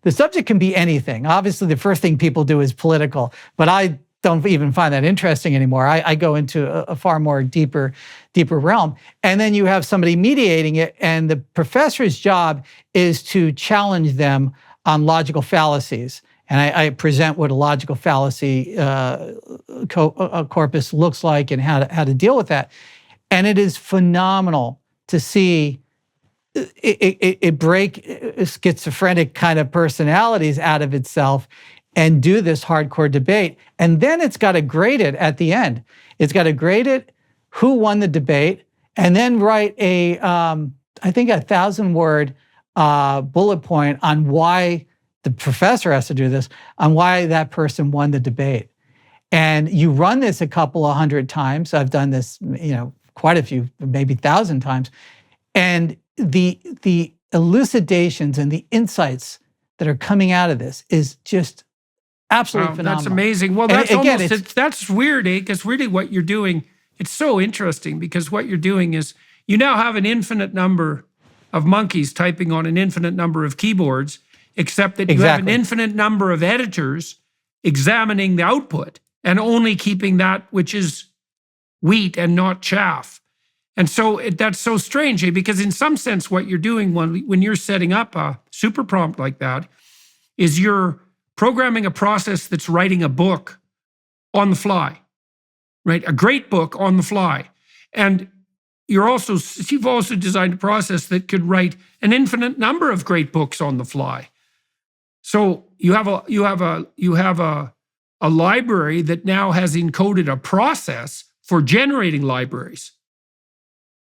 The subject can be anything. Obviously, the first thing people do is political, but I don't even find that interesting anymore. I go into a far more deeper realm. And then you have somebody mediating it, and the professor's job is to challenge them on logical fallacies. And I present what a logical fallacy corpus looks like and how to deal with that. And it is phenomenal to see it break schizophrenic kind of personalities out of itself and do this hardcore debate. And then it's got to grade it at the end. It's got to grade it, who won the debate, and then write I think 1,000-word bullet point on why the professor has to do this, on why that person won the debate. And you run this a couple of hundred times. I've done this, quite a few, maybe 1,000 times. And the elucidations and the insights that are coming out of this is just absolutely phenomenal. That's amazing. Well, that's that's weird, eh? Because really what you're doing, it's so interesting, because what you're doing is you now have an infinite number of monkeys typing on an infinite number of keyboards, except that you have an infinite number of editors examining the output and only keeping that which is wheat and not chaff. And so that's so strange, eh? Because in some sense, what you're doing when you're setting up a super prompt like that is you're programming a process that's writing a book on the fly, right? A great book on the fly. And you've also designed a process that could write an infinite number of great books on the fly. So you have a library that now has encoded a process for generating libraries.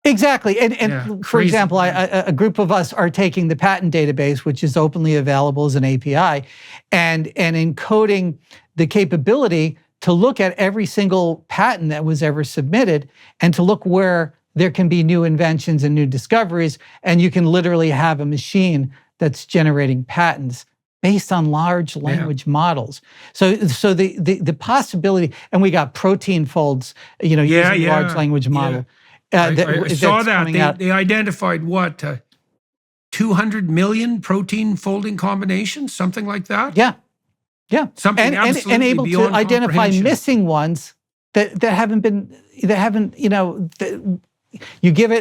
Exactly. And for example, a group of us are taking the patent database, which is openly available as an API, and encoding the capability to look at every single patent that was ever submitted and to look where there can be new inventions and new discoveries. And you can literally have a machine that's generating patents based on large language models. So the possibility, and we got protein folds, using large language model. I saw that. They identified 200 million protein folding combinations, something like that? Yeah. Something absolutely and able beyond to identify comprehension. missing ones that you give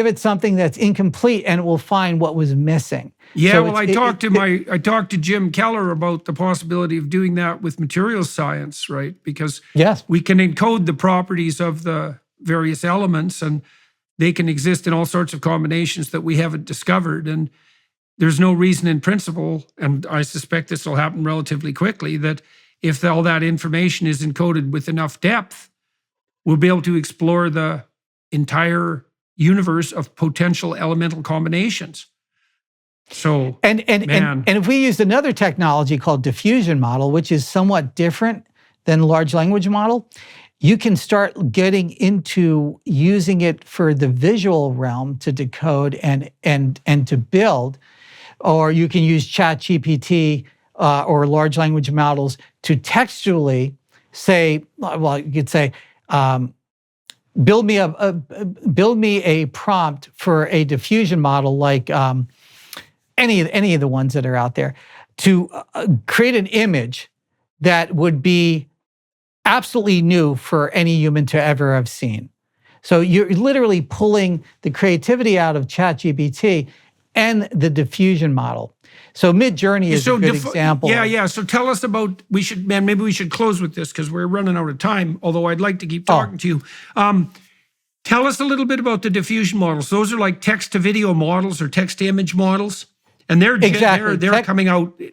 it something that's incomplete and it will find what was missing. Yeah, so I talked to Jim Keller about the possibility of doing that with materials science, right? Because we can encode the properties of the various elements, and they can exist in all sorts of combinations that we haven't discovered. And there's no reason in principle, and I suspect this will happen relatively quickly, that if all that information is encoded with enough depth, we'll be able to explore the entire universe of potential elemental combinations. So, and if we used another technology called diffusion model, which is somewhat different than large language model, you can start getting into using it for the visual realm to decode and to build, or you can use ChatGPT or large language models to textually say, well, you could say, build me a prompt for a diffusion model like any of the ones that are out there, to create an image that would be absolutely new for any human to ever have seen. So you're literally pulling the creativity out of ChatGPT and the diffusion model. So Midjourney is a good example. Yeah. So tell us about, maybe we should close with this because we're running out of time, although I'd like to keep talking to you. Tell us a little bit about the diffusion models. Those are like text to video models or text to image models, and they're coming out with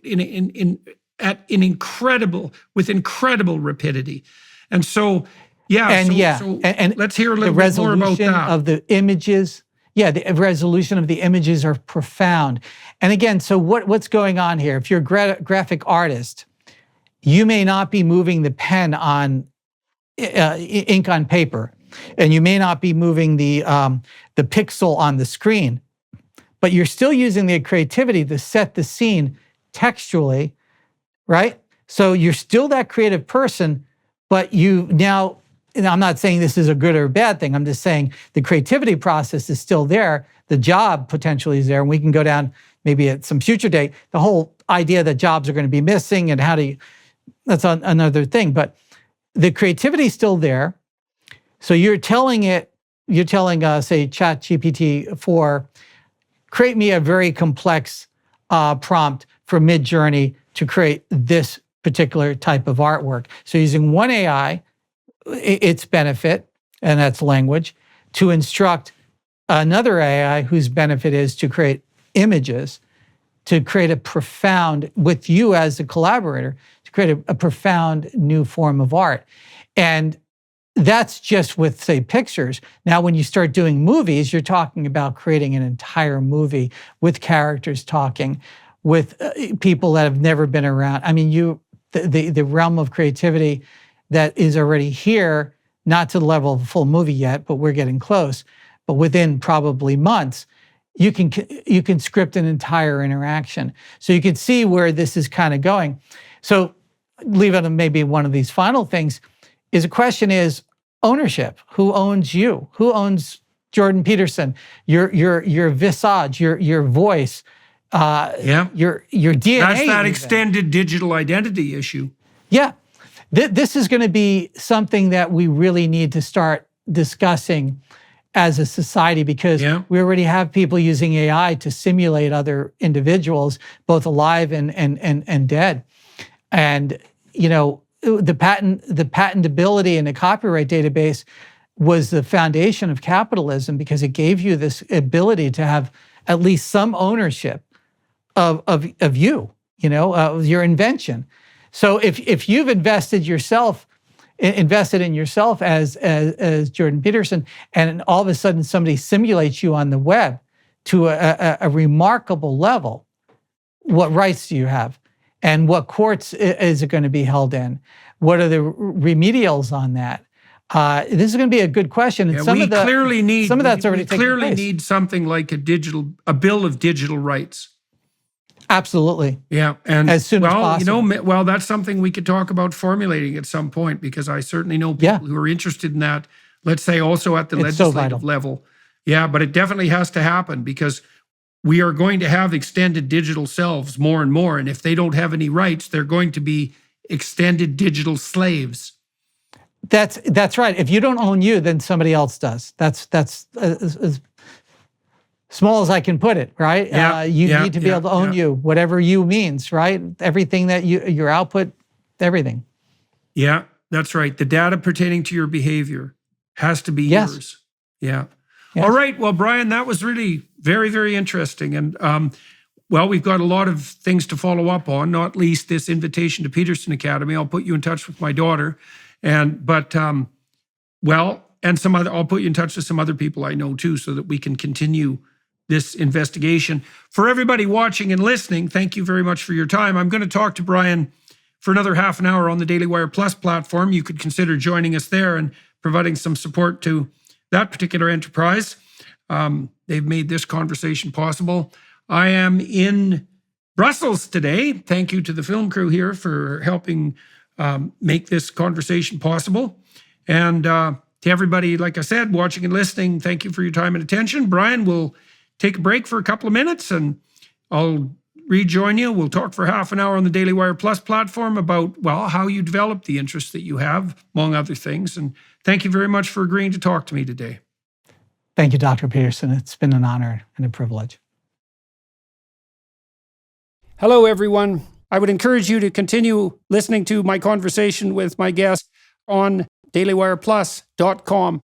incredible rapidity. And so, and let's hear a little bit more about that. Of the images. Yeah, the resolution of the images are profound. And again, so what's going on here? If you're a graphic artist, you may not be moving the pen on ink on paper, and you may not be moving the pixel on the screen, but you're still using the creativity to set the scene textually, right? So you're still that creative person, but you now, and I'm not saying this is a good or a bad thing, I'm just saying the creativity process is still there, the job potentially is there, and we can go down maybe at some future date, the whole idea that jobs are going to be missing and how do you, that's another thing, but the creativity is still there. So you're telling, say, ChatGPT 4, create me a very complex prompt for Midjourney to create this particular type of artwork. So using one AI, its benefit, and that's language, to instruct another AI whose benefit is to create images, to create a profound, with you as a collaborator, to create a profound new form of art. And that's just with, say, pictures. Now, when you start doing movies, you're talking about creating an entire movie with characters talking, with people that have never been around. I mean, the realm of creativity that is already here, not to the level of a full movie yet, but we're getting close. But within probably months, you can script an entire interaction. So you can see where this is kind of going. So leave it on maybe one of these final things. The question is ownership. Who owns you? Who owns Jordan Peterson? Your visage, your voice, your DNA. That's that extended digital identity issue. Yeah. This is going to be something that we really need to start discussing as a society, because we already have people using AI to simulate other individuals, both alive and dead. And, you know, the patentability and the copyright database was the foundation of capitalism, because it gave you this ability to have at least some ownership of you, of your invention. So if you've invested in yourself as Jordan Peterson, and all of a sudden somebody simulates you on the web to a remarkable level, what rights do you have? And what courts is it going to be held in? What are the remedials on that? This is going to be a good question. And some of that's already taken place. We clearly need something like a bill of digital rights. Absolutely. Yeah, and as soon as possible. That's something we could talk about formulating at some point, because I certainly know people who are interested in that. Let's say also at the legislative level. Yeah, but it definitely has to happen, because we are going to have extended digital selves more and more, and if they don't have any rights, they're going to be extended digital slaves. That's right. If you don't own you, then somebody else does. That's as small as I can put it, right? You need to be able to own you, whatever you means, right? Everything that your output, everything. Yeah, that's right. The data pertaining to your behavior has to be yours. Yeah. Yes. All right. Well, Brian, that was really very, very interesting. And we've got a lot of things to follow up on, not least this invitation to Peterson Academy. I'll put you in touch with my daughter. I'll put you in touch with some other people I know too, so that we can continue this investigation. For everybody watching and listening, thank you very much for your time. I'm going to talk to Brian for another half an hour on the Daily Wire Plus platform. You could consider joining us there and providing some support to that particular enterprise. They've made this conversation possible. I am in Brussels today. Thank you to the film crew here for helping make this conversation possible. And to everybody, like I said, watching and listening, thank you for your time and attention. Brian will take a break for a couple of minutes, and I'll rejoin you. We'll talk for half an hour on the Daily Wire Plus platform about, how you develop the interests that you have, among other things. And thank you very much for agreeing to talk to me today. Thank you, Dr. Peterson. It's been an honor and a privilege. Hello, everyone. I would encourage you to continue listening to my conversation with my guest on dailywireplus.com.